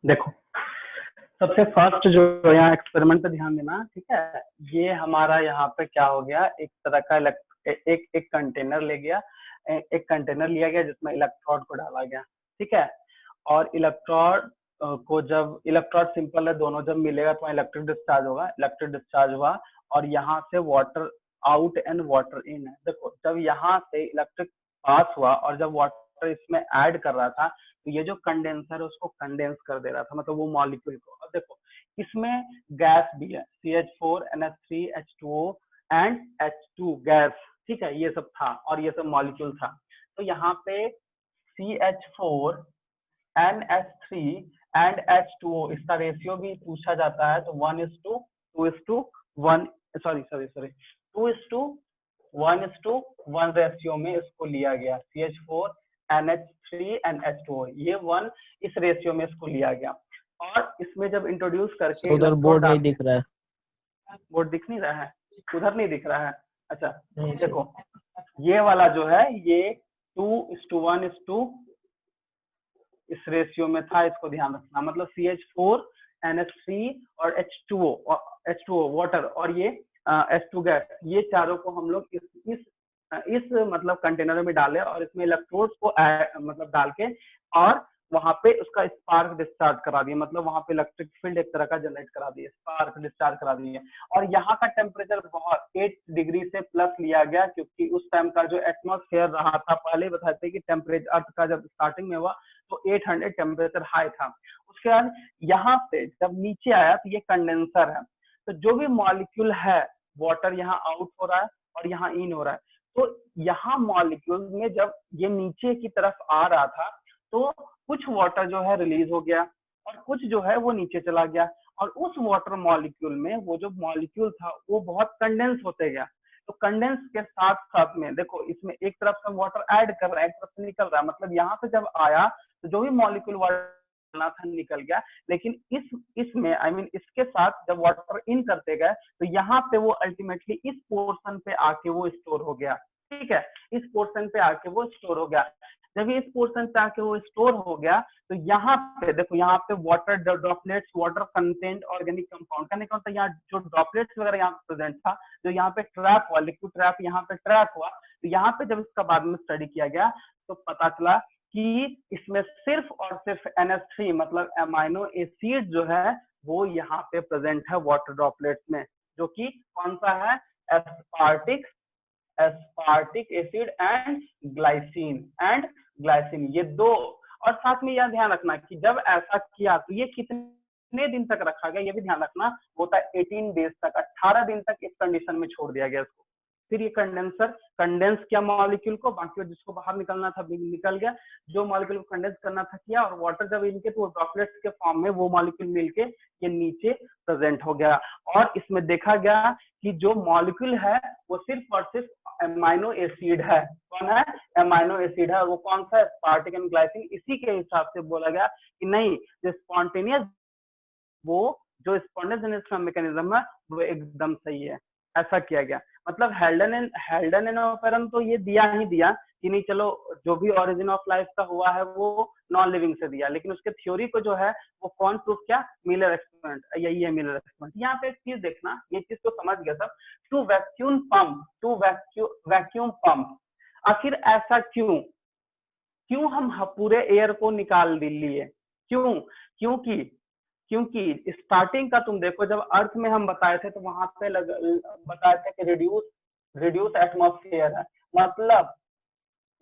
देखो, सबसे फर्स्ट जो यहाँ एक्सपेरिमेंट पे ध्यान देना, ठीक है। ये हमारा यहाँ पे क्या हो गया, एक तरह का एक कंटेनर ले गया, एक कंटेनर लिया गया जिसमें इलेक्ट्रोड को डाला गया, ठीक है। और इलेक्ट्रोड को जब इलेक्ट्रोड सिंपल है, दोनों जब मिलेगा तो इलेक्ट्रिक डिस्चार्ज होगा, इलेक्ट्रिक डिस्चार्ज हुआ और यहाँ से water out and water in है। देखो, जब यहाँ से इलेक्ट्रिक पास हुआ और जब वाटर इसमें ऐड कर रहा था तो ये जो कंडेंसर है उसको कंडेंस कर दे रहा था, मतलब वो मॉलिक्यूल को। अब देखो, इसमें गैस भी है, CH4 NH3 H2O and H2 gas, ठीक है, ये सब था और ये सब मॉलिक्यूल था। तो यहाँ पे CH4 NH3 एंड H2O इसका रेशियो भी पूछा जाता है, तो 1:2:1 2:1 रेशियो में इसको लिया गया, CH4 NH3 एंड H2O, ये 1 इस रेशियो में इसको लिया गया। और इसमें जब इंट्रोड्यूस करके उधर बोर्ड नहीं दिख रहा है। बोर्ड दिख नहीं रहा है, उधर नहीं दिख रहा है। अच्छा, नहीं सर। देखो ये वाला जो है ये 2:1 इस रेशियो में था, इसको ध्यान रखना। मतलब CH4 NH3 और H2O वाटर और ये H2 गैस, ये चारों को हम लोग इस मतलब कंटेनर में डाले और इसमें इलेक्ट्रोड्स को मतलब डाल के और वहां पे उसका स्पार्क डिस्चार्ज करा दिए, मतलब वहां पे इलेक्ट्रिक फील्ड एक तरह का जनरेट करा दिए, स्पार्क डिस्चार्ज करा दिए। और यहाँ का टेम्परेचर बहुत 8 डिग्री से प्लस लिया गया, क्योंकि उस टाइम का जो एटमॉस्फेयर रहा था, पहले बताते कि टेम्परेचर अर्थ का जब स्टार्टिंग में हुआ तो 800 टेम्परेचर हाई था। उसके बाद यहाँ से जब नीचे आया तो ये कंडेंसर है, तो जो भी मॉलिक्यूल है वाटर यहाँ आउट हो रहा है और यहाँ इन हो रहा है। तो यहाँ मॉलिक्यूल में जब ये नीचे की तरफ आ रहा था तो कुछ वाटर जो है रिलीज हो गया और कुछ जो है वो नीचे चला गया, और उस वाटर मॉलिक्यूल में वो जो मॉलिक्यूल था वो बहुत कंडेंस होते गया। तो कंडेंस के साथ साथ में देखो, इसमें एक तरफ से वाटर ऐड कर रहा है, एक तरफ से निकल रहा है, मतलब यहाँ से जब आया तो जो भी मॉलिक्यूल वाटर था निकल गया। लेकिन इसमें इसके साथ जब वाटर इन करते गए तो यहाँ पे वो अल्टीमेटली इस पोर्शन पे आके वो स्टोर हो गया, ठीक है, इस पोर्शन पे आके वो स्टोर हो गया। जब इस पोर्शन पे आके वो स्टोर हो गया तो यहाँ पे देखो, यहाँ पे water droplets, water content organic compound, कहने का मतलब यहाँ जो ड्रॉपलेट्स वगैरह यहाँ प्रेजेंट था, जो यहाँ पे ट्रैप हुआ, लिक्विड ट्रैप यहाँ पे ट्रैप हुआ, तो यहाँ पे जब इसका बाद में स्टडी किया गया तो पता चला कि इसमें सिर्फ और सिर्फ NH3 मतलब अमाइनो एसिड जो है वो यहाँ पे प्रेजेंट है वाटर ड्रॉपलेट्स में, जो कि कौन सा है, एस्पार्टिक एसिड एंड ग्लाइसिन, ये दो। और साथ में यह ध्यान रखना कि जब ऐसा किया तो ये कितने दिन तक रखा गया, ये भी ध्यान रखना, होता है 18 डेज तक, 18 दिन तक इस कंडीशन में छोड़ दिया गया इसको। फिर ये कंडेंसर कंडेंस किया मॉलिक्यूल को, बाकी जिसको बाहर निकलना था निकल गया, जो मॉलिक्यूल को कंडेंस करना था किया, और वाटर जब इनके तो ड्रॉपलेट्स के फॉर्म में वो मॉलिक्यूल मिलके ये नीचे प्रेजेंट हो गया। और इसमें देखा गया कि जो मॉलिक्यूल है वो सिर्फ और सिर्फ अमाइनो एसिड है। कौन है, अमाइनो एसिड है, और वो कौन सा, एस्पार्टिक एंड ग्लाइसिन। इसी के हिसाब से बोला गया कि नहीं, जो स्पॉन्टेनियस वो जो स्पॉन्टेनियस मैकेनिज्म है वो एकदम सही है, ऐसा किया गया। मतलब हेल्डन एंड ओपेरन तो ये दिया ही दिया कि नहीं चलो जो भी ओरिजिन ऑफ लाइफ का हुआ है वो नॉन लिविंग से दिया, लेकिन उसके थ्योरी को जो है वो कौन प्रूफ किया, मिलर एक्सपेरिमेंट, यही है मिलर एक्सपेरिमेंट। यहाँ पे एक चीज देखना, ये चीज तो समझ गया सब। टू वैक्यूम पंप, आखिर ऐसा क्यों हम पूरे एयर को निकाल लिए, क्योंकि स्टार्टिंग का तुम देखो, जब अर्थ में हम बताए थे तो वहां पे बताए थे कि रिड्यूस एटमॉस्फेयर है,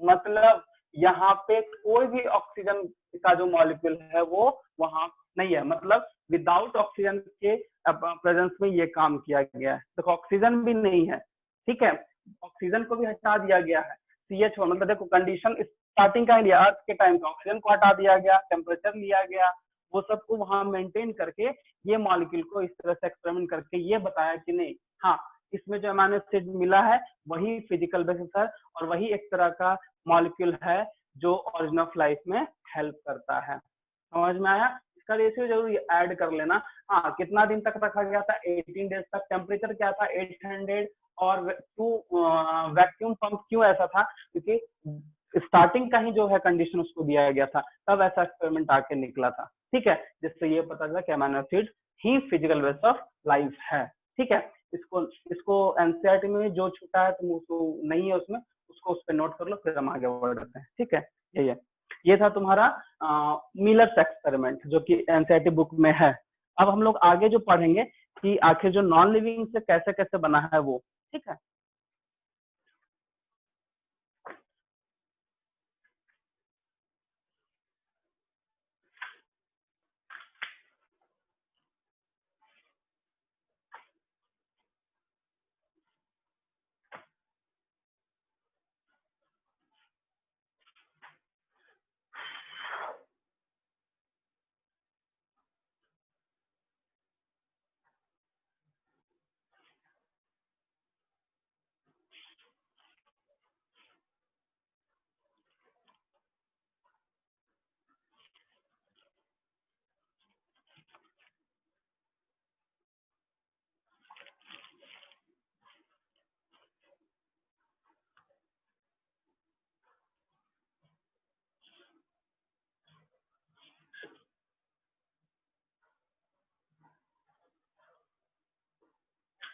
मतलब यहाँ पे कोई भी ऑक्सीजन का जो मॉलिक्यूल है वो वहां नहीं है, मतलब विदाउट ऑक्सीजन के प्रेजेंस में ये काम किया गया है। देखो ऑक्सीजन भी नहीं है, ठीक है, ऑक्सीजन को भी हटा दिया गया है, CH4 मतलब देखो कंडीशन स्टार्टिंग का ही लिया, अर्थ के टाइम का ऑक्सीजन को हटा दिया गया, टेम्परेचर लिया गया, वो सबको वहां मेंटेन करके ये मॉलिक्यूल को इस तरह से एक्सपेरिमेंट करके ये बताया कि नहीं, हाँ इसमें जो अमाइनो एसिड मिला है वही फिजिकल बेसिस है और वही एक तरह का मॉलिक्यूल है जो ओरिजिन ऑफ लाइफ में हेल्प करता है। समझ में आया? इसका रेशियो जरूर ऐड कर लेना। हाँ, कितना दिन तक रखा गया था, 18 डेज तक। टेम्परेचर क्या था, 800। और वैक्यूम पंप क्यों ऐसा था, क्योंकि स्टार्टिंग का ही जो है कंडीशन उसको दिया गया था, तब ऐसा एक्सपेरिमेंट आके निकला था, ठीक है, जिससे ये पता चला कि amino acid he physical base of life है, ठीक है। इसको एनसीईआरटी में जो छूटा है तो उसको नहीं है उसमें, उसको उस पर नोट कर लो, फिर हम आगे बढ़ते हैं, ठीक है। यही है, ये था तुम्हारा मिलर्स एक्सपेरिमेंट जो कि एनसीईआरटी बुक में है। अब हम लोग आगे जो पढ़ेंगे कि आखिर जो नॉन लिविंग से कैसे कैसे बना है वो, ठीक है।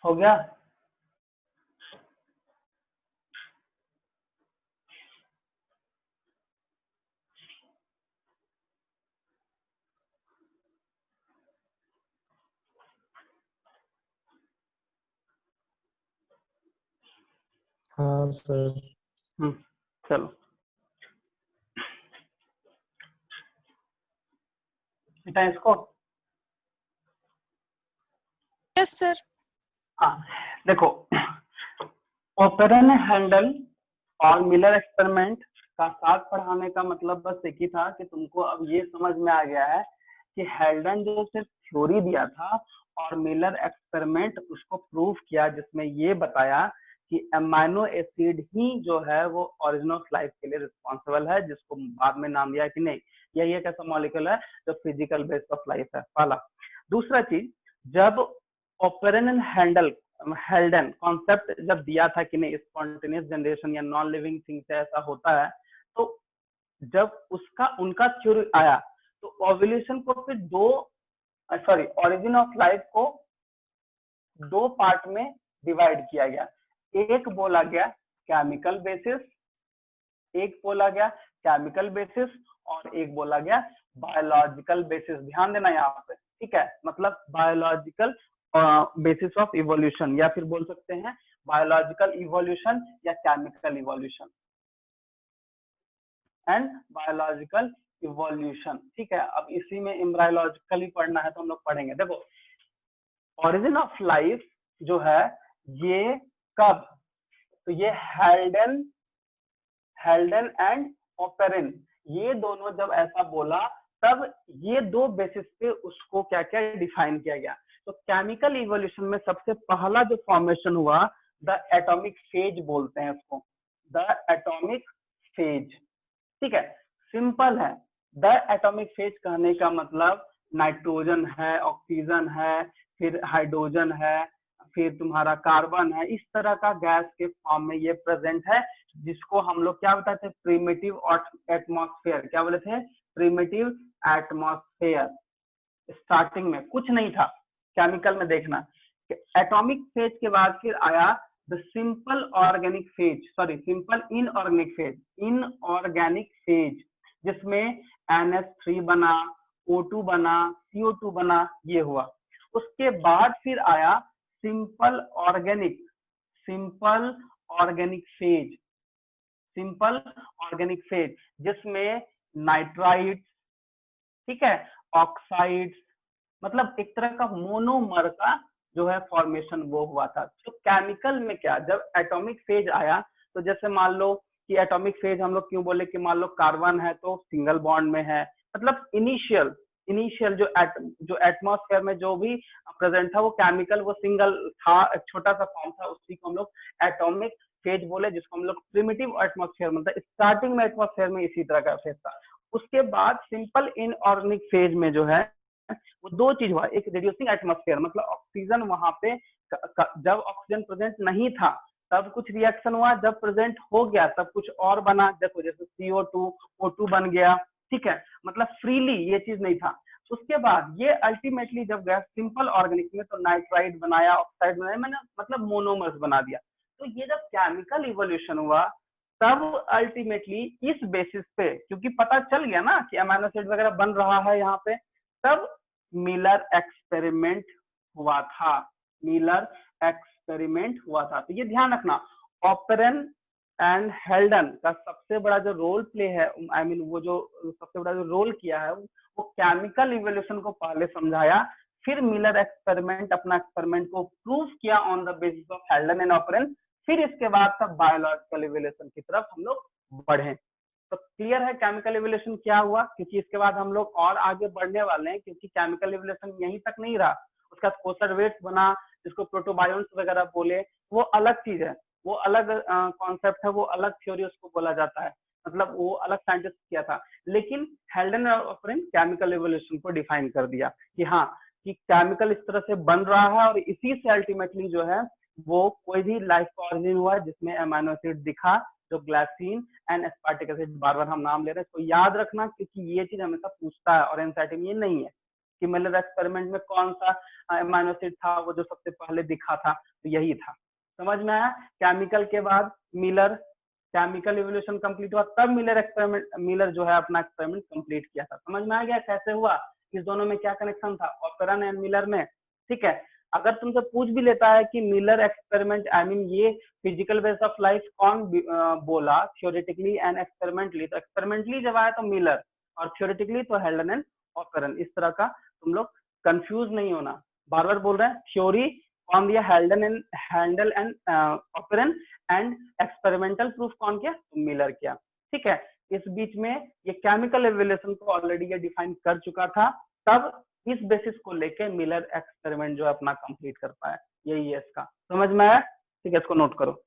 हो गया? हाँ सर। चलो बेटा इसको, यस सर। हाँ देखो, ओपेरन हैंडल और मिलर एक्सपेरिमेंट का साथ पढ़ाने का मतलब बस एक ही था कि तुमको अब ये समझ में आ गया है कि हेल्डन जो सिर्फ थ्योरी दिया था और मिलर एक्सपेरिमेंट उसको प्रूव किया, जिसमें ये बताया कि अमाइनो एसिड ही जो है वो ओरिजिन ऑफ लाइफ के लिए रिस्पॉन्सिबल है, जिसको बाद में नाम दिया कि नहीं यही एक ऐसा मॉलिक्यूल है जो फिजिकल बेस ऑफ लाइफ है, पहला। दूसरा चीज, जब ओपेरन हेल्डन कॉन्सेप्ट जब दिया था कि नहीं स्पॉन्टेनियस जनरेशन या नॉन लिविंग थिंग से ऐसा होता है, तो जब उनका थ्योरी आया तो ओव्यूलेशन को फिर ओरिजिन ऑफ लाइफ को दो पार्ट में डिवाइड किया गया। एक बोला गया केमिकल बेसिस, और एक बोला गया बायोलॉजिकल बेसिस। ध्यान देना यहाँ पे, ठीक है, मतलब बायोलॉजिकल बेसिस ऑफ इवोल्यूशन, या फिर बोल सकते हैं बायोलॉजिकल इवोल्यूशन या chemical evolution and biological evolution, ठीक है। अब इसी में एम्ब्रायोलॉजिकल ही पढ़ना है तो हम लोग पढ़ेंगे। देखो, ओरिजिन ऑफ लाइफ जो है ये कब, तो ये हेल्डन एंड ओपेरन ये दोनों जब ऐसा बोला तब ये दो बेसिस पे उसको क्या क्या डिफाइन किया गया। तो केमिकल इवोल्यूशन में सबसे पहला जो फॉर्मेशन हुआ, द एटॉमिक फेज बोलते हैं इसको, द एटॉमिक फेज, ठीक है, सिंपल है। द एटॉमिक फेज कहने का मतलब नाइट्रोजन है, ऑक्सीजन है, फिर हाइड्रोजन है, फिर तुम्हारा कार्बन है, इस तरह का गैस के फॉर्म में ये प्रेजेंट है, जिसको हम लोग क्या बताते हैं प्रिमिटिव एटमॉस्फेयर। क्या बोले थे? Primitive atmosphere. स्टार्टिंग में कुछ नहीं था, केमिकल में देखना। एटॉमिक फेज के बाद फिर आया the simple organic phase, simple inorganic phase, जिसमें NH3 बना, O2 बना, CO2 बना, ये हुआ। उसके बाद फिर आया सिंपल ऑर्गेनिक फेज, जिसमें नाइट्राइड्स, ठीक है, ऑक्साइड्स, मतलब एक तरह का मोनोमर का जो है फॉर्मेशन वो हुआ था। तो केमिकल में क्या, जब एटॉमिक फेज आया तो जैसे मान लो कि एटॉमिक फेज हम लोग क्यों बोले कि मान लो कार्बन है तो सिंगल बॉन्ड में है, मतलब इनिशियल जो एटमॉस्फेयर में जो भी प्रेजेंट था वो केमिकल वो सिंगल था, एक छोटा सा फॉर्म था, उसी को हम लोग एटॉमिक फेज बोले, जिसको हम लोग प्रिमिटिव एटमॉस्फेयर, मतलब स्टार्टिंग में एटमॉस्फेयर में इसी तरह का फेज था। उसके बाद सिंपल इनऑर्गेनिक फेज में जो है वो दो चीज हुआ, एक रिड्यूसिंग एटमॉस्फेयर, मतलब ऑक्सीजन वहां पे जब ऑक्सीजन प्रेजेंट नहीं था तब कुछ रिएक्शन हुआ, जब प्रेजेंट हो गया तब कुछ और बना। देखो जैसे CO2 O2 बन गया, ठीक है, मतलब फ्रीली ये चीज नहीं था। उसके बाद ये अल्टीमेटली जब गया सिंपल ऑर्गेनिक में तो नाइट्राइड बनाया, ऑक्साइड बनाया, मैंने मतलब मोनोमर्स बना दिया। तो ये जब केमिकल इवोल्यूशन हुआ तब अल्टीमेटली इस बेसिस पे, क्योंकि पता चल गया ना कि अमीनो एसिड वगैरह बन रहा है यहाँ पे, तब मिलर एक्सपेरिमेंट हुआ था। मिलर एक्सपेरिमेंट हुआ था। तो ये ध्यान रखना, ऑपरेन एंड हेल्डन का सबसे बड़ा जो रोल प्ले है, आई मीन वो जो सबसे बड़ा जो रोल किया है वो केमिकल इवोल्यूशन को पहले समझाया, फिर मिलर एक्सपेरिमेंट अपना एक्सपेरिमेंट को प्रूव किया on the basis of हेल्डन and operon, फिर इसके बाद तब बायोलॉजिकल इवोल्यूशन की तरफ हम लोग बढ़े। तो क्लियर है केमिकल इवोल्यूशन क्या हुआ, क्योंकि इसके बाद हम लोग और आगे बढ़ने वाले हैं, क्योंकि केमिकल इवोल्यूशन यहीं तक नहीं रहा, उसका कोसरवेट्स बना जिसको प्रोटोबायोन्स वगैरह बोले, वो अलग चीज है, वो अलग कॉन्सेप्ट है, वो अलग थ्योरी उसको बोला जाता है, मतलब वो अलग साइंटिस्ट किया था। लेकिन हेल्डन और ऑपरेन केमिकल इवोल्यूशन को डिफाइन कर दिया कि हाँ कि केमिकल इस तरह से बन रहा है और इसी से अल्टीमेटली जो है वो कोई भी लाइफ का ऑरिजिन हुआ जिसमें अमीनो एसिड दिखा, जो ग्लाइसिन एंड एस्पार्टिक एसिड, बार बार हम नाम ले रहे हैं, तो याद रखना क्योंकि ये चीज हमेशा पूछता है और एनसीईआरटी में ये नहीं है कि मिलर एक्सपेरिमेंट में कौन सा अमीनो एसिड था वो जो सबसे पहले दिखा था, तो यही था। समझ में आया? केमिकल के बाद मिलर, केमिकल इवोल्यूशन कंप्लीट हुआ तब मिलर एक्सपेरिमेंट, मिलर जो है अपना एक्सपेरिमेंट कंप्लीट किया था। समझ में आ गया कैसे हुआ, इस दोनों में क्या कनेक्शन था, ऑपरेन एंड मिलर में, ठीक है। अगर तुमसे पूछ भी लेता है कि मिलर एक्सपेरिमेंट, आई मीन ये फिजिकल बेस ऑफ लाइफ कौन बोला, थ्योरेटिकली एंड एक्सपेरिमेंटली, तो एक्सपेरिमेंटली जब आया तो मिलर और थ्योरेटिकली तो हेल्डन एंड ऑपरेन। इस तरह का तुम लोग कंफ्यूज नहीं होना, बार बार बोल रहे हैं थ्योरी कौन दिया, हेल्डन and operon, and experimental proof कौन किया, मिलर किया, ठीक है। इस बीच में ये केमिकल इवोल्यूशन को ऑलरेडी ये डिफाइन कर चुका था, तब इस बेसिस को लेके मिलर एक्सपेरिमेंट जो है अपना कंप्लीट कर पाया, यही है इसका। समझ में आया? ठीक है, इसको नोट करो।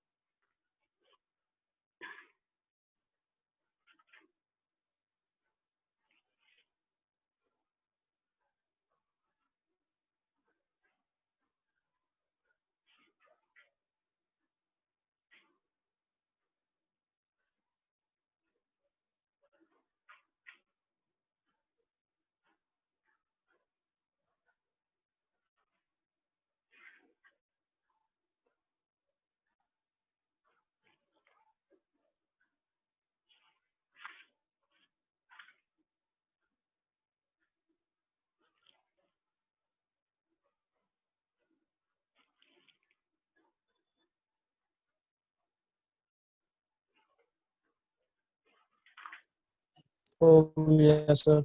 Yes sir.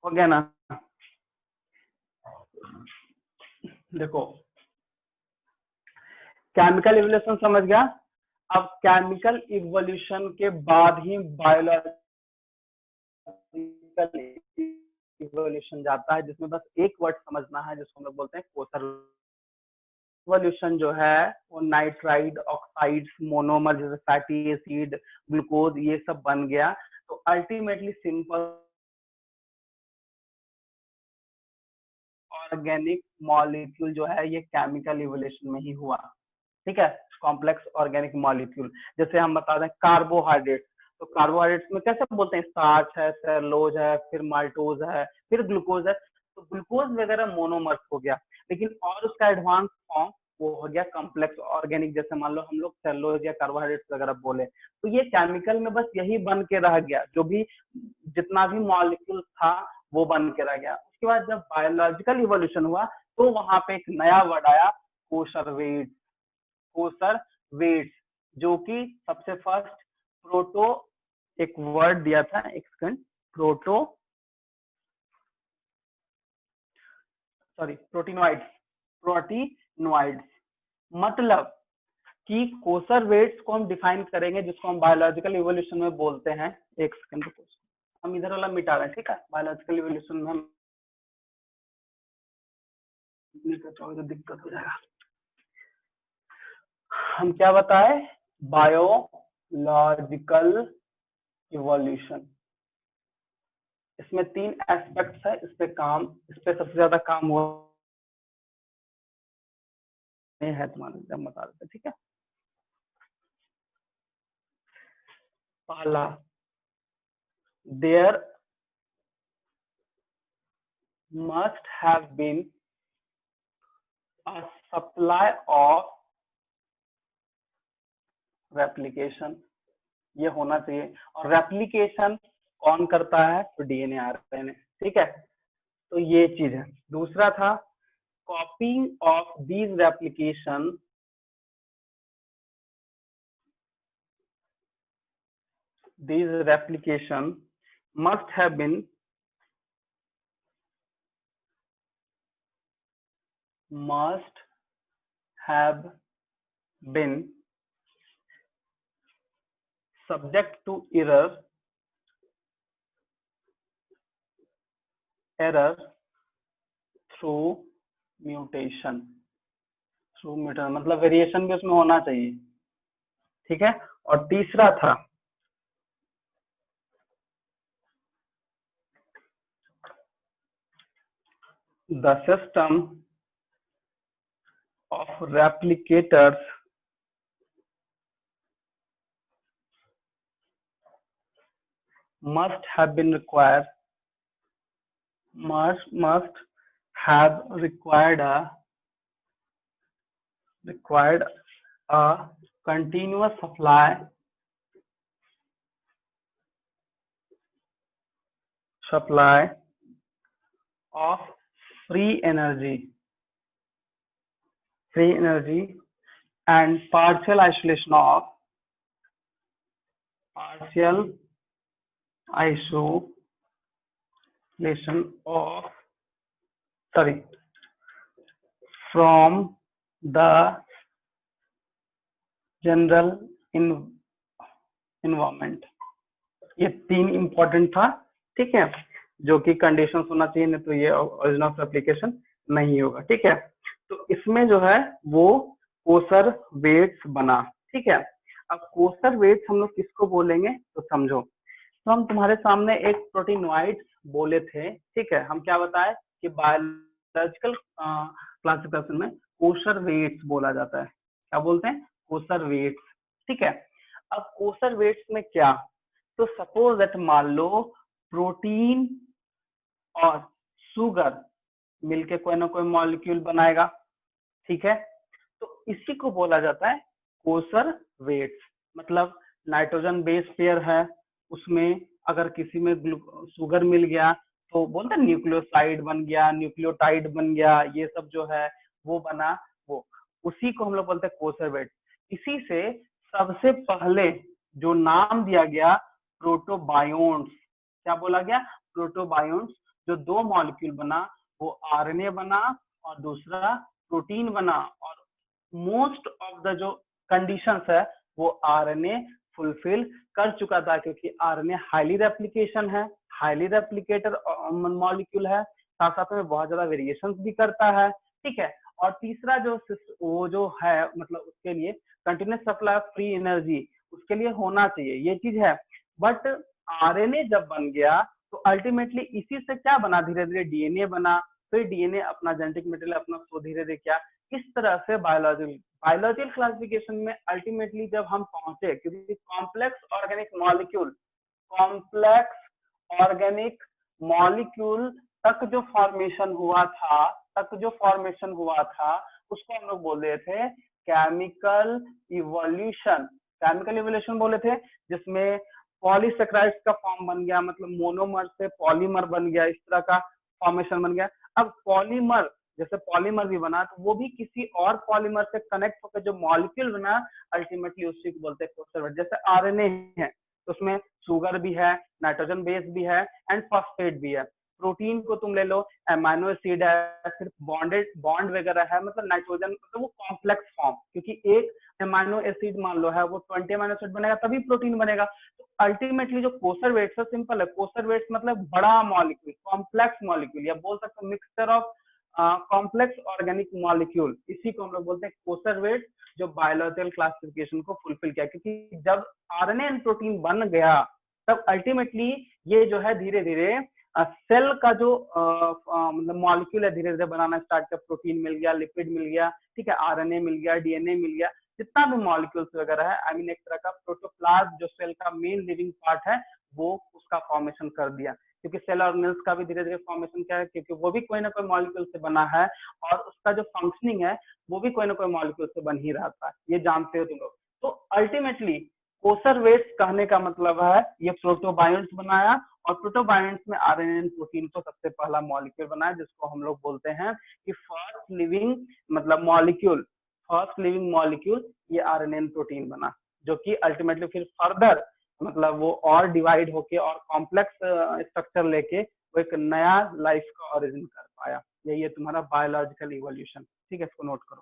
हो गया ना? देखो केमिकल इवोल्यूशन समझ गया, अब केमिकल इवोल्यूशन के बाद ही बायोलॉजिकल इवोल्यूशन जाता है, जिसमें बस एक वर्ड समझना है जिसको हम लोग बोलते हैं कोसर इवोल्यूशन। जो है वो नाइट्राइड, ऑक्साइड्स, मोनोमर जैसे फैटी एसिड, ग्लूकोज, ये सब बन गया। तो अल्टीमेटली सिंपल ऑर्गेनिक मॉलिक्यूल जो है ये केमिकल इवोल्यूशन में ही हुआ, ठीक है। कॉम्प्लेक्स ऑर्गेनिक मॉलिक्यूल, जैसे हम बता दें कार्बोहाइड्रेट, तो कार्बोहाइड्रेट्स में कैसे बोलते हैं, स्टार्च है, सेलुलोज है, फिर माल्टोज है, फिर ग्लूकोज है। तो ग्लूकोज वगैरह मोनोमर्स हो गया, लेकिन और उसका एडवांस फॉर्म वो हो गया कॉम्प्लेक्स ऑर्गेनिक, जैसे मान लो हम लोग सेलुलोज या कार्बोहाइड्रेट्स वगैरह बोले। तो ये केमिकल में बस यही बन के रह गया, जो भी जितना भी मॉलिक्यूल था वो बन के रह गया। उसके बाद जब बायोलॉजिकल इवोल्यूशन हुआ तो वहां पे एक नया वर्ड आया, कोसरवेट्स। कोसरवेट्स जो कि सबसे फर्स्ट प्रोटो, एक वर्ड दिया था, एक सेकंड, प्रोटीनोइड्स, मतलब कि कोसरवेट्स को हम डिफाइन करेंगे जिसको हम बायोलॉजिकल इवोल्यूशन में बोलते हैं। एक सेकंड रुको, हम इधर वाला मिटा रहे हैं, ठीक है। बायोलॉजिकल इवोल्यूशन में हम तो दिक्कत हो जाएगा। हम क्या बताए, बायोलॉजिकल इवोल्यूशन, इसमें 3 एस्पेक्ट्स है, इस पे सबसे ज्यादा काम हुआ है तुम्हारे, जब बता देते, ठीक है। पहला, there must have been a supply of replication, ये होना चाहिए। और रेप्लिकेशन कौन करता है? तो डीएनए आरएनए, ठीक है। तो ये चीज है। दूसरा था कॉपिंग of these replication must have been subject to error through mutation, मतलब वेरिएशन भी उसमें होना चाहिए, ठीक है। और तीसरा था the system of replicators must have required a continuous supply of free energy and partial isolation of from the general environment। ये तीन इंपॉर्टेंट था, ठीक है, जो कि कंडीशन होना चाहिए, नहीं तो ये ओरिजिन ऑफ एप्लीकेशन नहीं होगा, ठीक है। तो इसमें जो है वो कोसर वेट्स बना, ठीक है। अब कोसर वेट्स हम लोग किसको बोलेंगे तो समझो। तो हम तुम्हारे सामने एक प्रोटीनोइड्स बोले थे, ठीक है। हम क्या बताए कि बायोलॉजिकल क्लासिफिकेशन में कोसर वेट्स बोला जाता है। क्या बोलते हैं? कोसर वेट्स, ठीक है। अब कोसर वेट्स में क्या, तो सपोज दैट मान लो प्रोटीन और शुगर मिलके कोई ना कोई मॉलिक्यूल बनाएगा, ठीक है। तो इसी को बोला जाता है कोसर वेट्स। मतलब नाइट्रोजन बेस पेयर है, उसमें अगर किसी में शुगर मिल गया तो बोलते हैं न्यूक्लियोसाइड बन गया, न्यूक्लियोटाइड बन गया, ये सब जो है वो बना, वो उसी को हम लोग बोलते हैं कोसर वेट्स। इसी से सबसे पहले जो नाम दिया गया प्रोटोबायोन्ट्स, क्या बोला गया? प्रोटोबायोन्ट्स। जो दो मॉलिक्यूल बना वो आरएनए बना और दूसरा प्रोटीन बना, और मोस्ट ऑफ द जो कंडीशंस है वो आरएनए फुलफिल कर चुका था, क्योंकि आरएनए हाईली रेप्लिकेशन है, हाईली रेप्लिकेटर मॉलिक्यूल है, साथ साथ में बहुत ज्यादा वेरिएशंस भी करता है, ठीक है। और तीसरा जो वो जो है, मतलब उसके लिए continuous supply of free energy उसके लिए होना चाहिए, ये चीज है। बट आरएनए जब बन गया तो अल्टीमेटली इसी से क्या बना? धीरे धीरे डीएनए बना, फिर डीएनए अपना जेनेटिक मटेरियल अपना तो धीरे धीरे क्या इस तरह से बायोलॉजिकल क्लासिफिकेशन में अल्टीमेटली जब हम पहुंचे, क्योंकि कॉम्प्लेक्स ऑर्गेनिक मॉलिक्यूल तक जो फॉर्मेशन हुआ था उसको हम लोग बोल रहे थे केमिकल इवोल्यूशन बोले थे, जिसमें पॉलीसेक्राइड्स का फॉर्म बन गया, मतलब मोनोमर से पॉलीमर बन गया, इस तरह का फॉर्मेशन बन गया। अब पॉलीमर, जैसे पॉलीमर भी बना तो वो भी किसी और पॉलीमर से कनेक्ट होकर जो मॉलिक्यूल बना अल्टीमेटली उसी को बोलते हैं कोसर वेट। जैसे आरएनए है तो उसमें शुगर भी है, नाइट्रोजन बेस भी है एंड फॉस्फेट भी है। प्रोटीन को तुम ले लो, एमाइनो एसिड है, फिर बॉन्ड वगैरह है, मतलब नाइट्रोजन, मतलब वो कॉम्प्लेक्स फॉर्म, क्योंकि एक एमाइनो एसिड मान लो है वो 20 एमाइनो एसिड बनेगा तभी प्रोटीन बनेगा। तो अल्टीमेटली जो कोसर वेट्स है सिंपल है, कोसर वेट्स मतलब बड़ा मॉलिक्यूल, कॉम्प्लेक्स मॉलिक्यूल, या बोल सकते हो mixture of complex organic molecule, इसी को हम लोग बोलते हैं कोसर वेट्स, जो बायोलॉजिकल क्लासिफिकेशन को फुलफिल किया। क्योंकि जब आरएनए एंड प्रोटीन बन गया तब अल्टीमेटली ये जो है धीरे धीरे सेल का जो मतलब मॉलिक्यूल है धीरे धीरे बनाना स्टार्ट किया। प्रोटीन मिल गया, लिपिड मिल गया, ठीक है, आरएनए मिल गया, डीएनए मिल गया, जितना भी मॉलिक्यूल्स वगैरह है, आई मीन एक तरह का प्रोटोप्लाज्म जो सेल का मेन लिविंग पार्ट है वो उसका फॉर्मेशन कर दिया। क्योंकि सेल ऑर्गेनेल्स का भी धीरे धीरे फॉर्मेशन क्या है, क्योंकि वो भी कोई ना कोई मॉलिक्यूल से बना है और उसका जो फंक्शनिंग है वो भी कोई ना कोई मॉलिक्यूल से बन ही रहता है, ये जानते हो तुम लोग। तो अल्टीमेटली कोसर वेट्स कहने का मतलब है ये प्रोटोबायोन्ट्स बनाया, और प्रोटोबायोन्ट्स में आरएनए प्रोटीन को सबसे पहला मॉलिक्यूल बनाया, जिसको हम लोग बोलते हैं कि फर्स्ट लिविंग मतलब मॉलिक्यूल, फर्स्ट लिविंग मॉलिक्यूल ये आरएनए प्रोटीन बना, जो कि अल्टीमेटली फिर फर्दर मतलब वो और डिवाइड होके और कॉम्प्लेक्स स्ट्रक्चर लेके वो एक नया लाइफ का ओरिजिन कर पाया। यही है तुम्हारा बायोलॉजिकल इवोल्यूशन। ठीक है, इसको नोट करो।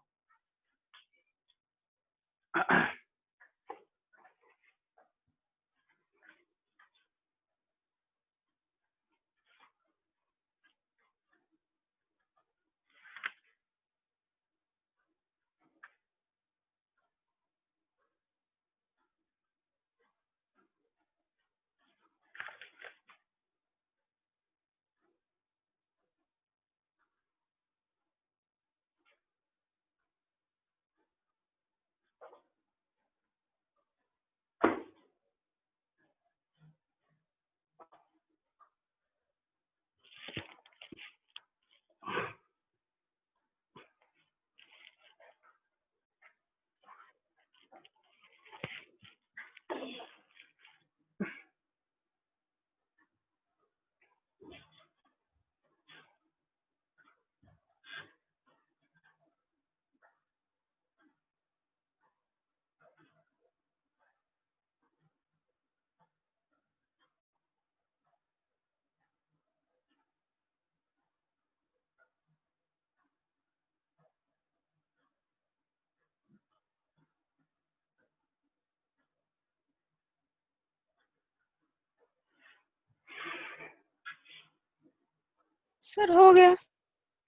सर हो गया।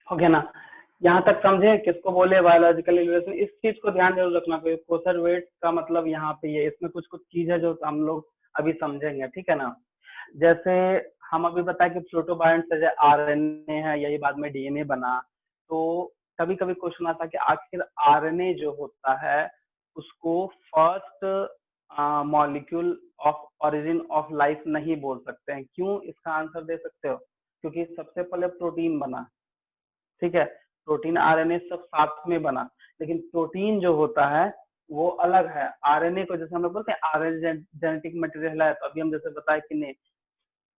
हो गया ना? यहाँ तक समझे किसको बोले बायोलॉजिकल इवोल्यूशन? इस चीज को ध्यान जरूर रखना। कोसर वेट का मतलब यहाँ पे ये, इसमें कुछ कुछ चीज है जो हम लोग अभी समझेंगे, ठीक है ना? जैसे हम अभी बताए कि प्रोटोबायोन्ट से आरएनए है, यही बाद में डीएनए बना। तो कभी कभी क्वेश्चन आता है कि आखिर आरएनए जो होता है उसको first molecule of origin of life नहीं बोल सकते हैं। क्यों? इसका आंसर दे सकते हो? क्योंकि सबसे पहले प्रोटीन बना, ठीक है? प्रोटीन आरएनए सब साथ में बना, लेकिन प्रोटीन जो होता है वो अलग है। आरएनए को जैसे हम लोग बोलते हैं आरएनए जेनेटिक मटेरियल है, तो अभी हम जैसे बताए कि नहीं,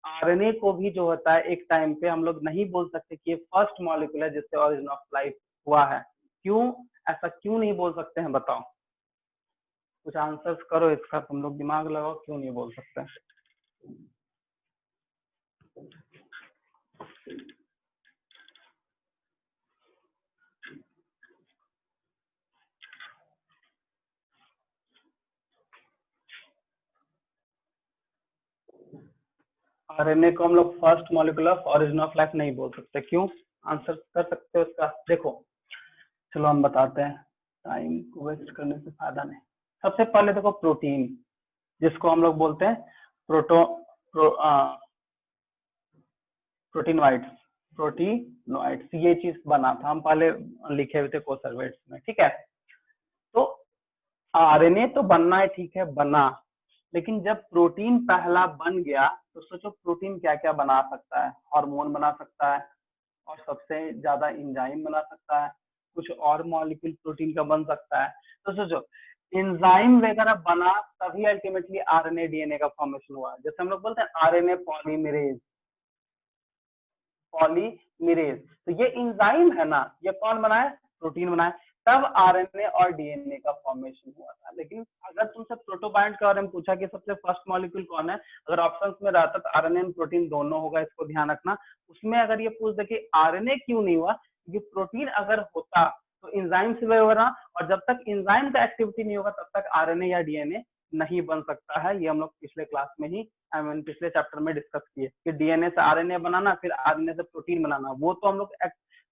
आरएनए को भी जो होता है एक टाइम पे हम लोग नहीं बोल सकते कि ये फर्स्ट मॉलिक्यूल है जिससे ओरिजिन ऑफ लाइफ हुआ है। क्यों? ऐसा क्यों नहीं बोल सकते हैं बताओ? कुछ आंसर्स करो इसका, तुम लोग दिमाग लगाओ, क्यों नहीं बोल सकते? आरएनए को हम लोग first molecule of origin of life नहीं बोल सकते। क्यों? आंसर कर सकते हो इसका? देखो, चलो हम बताते हैं, टाइम को वेस्ट करने से फायदा नहीं। सबसे पहले देखो, प्रोटीन जिसको हम लोग बोलते हैं प्रोटीनोइड्स, ये चीज बना था, हम पहले लिखे हुए थे कोसर वेट्स में, ठीक है? तो आरएनए तो बनना है, ठीक है, बना, लेकिन जब प्रोटीन पहला बन गया तो सोचो प्रोटीन क्या क्या बना सकता है? हार्मोन बना सकता है, और सबसे ज्यादा एंजाइम बना सकता है, कुछ और मॉलिक्यूल प्रोटीन का बन सकता है। तो सोचो एंजाइम वगैरह बना तभी अल्टीमेटली आरएनए डीएनए का फॉर्मेशन हुआ। जैसे हम लोग बोलते हैं आरएनए पॉलीमरेज, पॉलीमरेज, तो ये एंजाइम है ना, ये कौन बनाए? प्रोटीन बनाए, तब आरएनए और डीएनए का फॉर्मेशन हुआ था। लेकिन अगर तुमसे प्रोटोबायोन्ट के बारे में पूछा कि सबसे फर्स्ट मॉलिक्यूल कौन है, अगर ऑप्शंस में रहता तो आरएनए और प्रोटीन दोनों होगा, इसको ध्यान रखना। उसमें अगर ये पूछ दे कि आरएनए क्यों नहीं हुआ, क्योंकि प्रोटीन अगर होता तो एंजाइम से होना, और जब तक एंजाइम का एक्टिविटी नहीं होगा तब तक आरएनए या डीएनए नहीं बन सकता है। ये हम लोग पिछले क्लास में ही पिछले चैप्टर में डिस्कस किए कि डीएनए से आरएनए बनाना, फिर आरएनए से प्रोटीन बनाना, वो तो हम लोग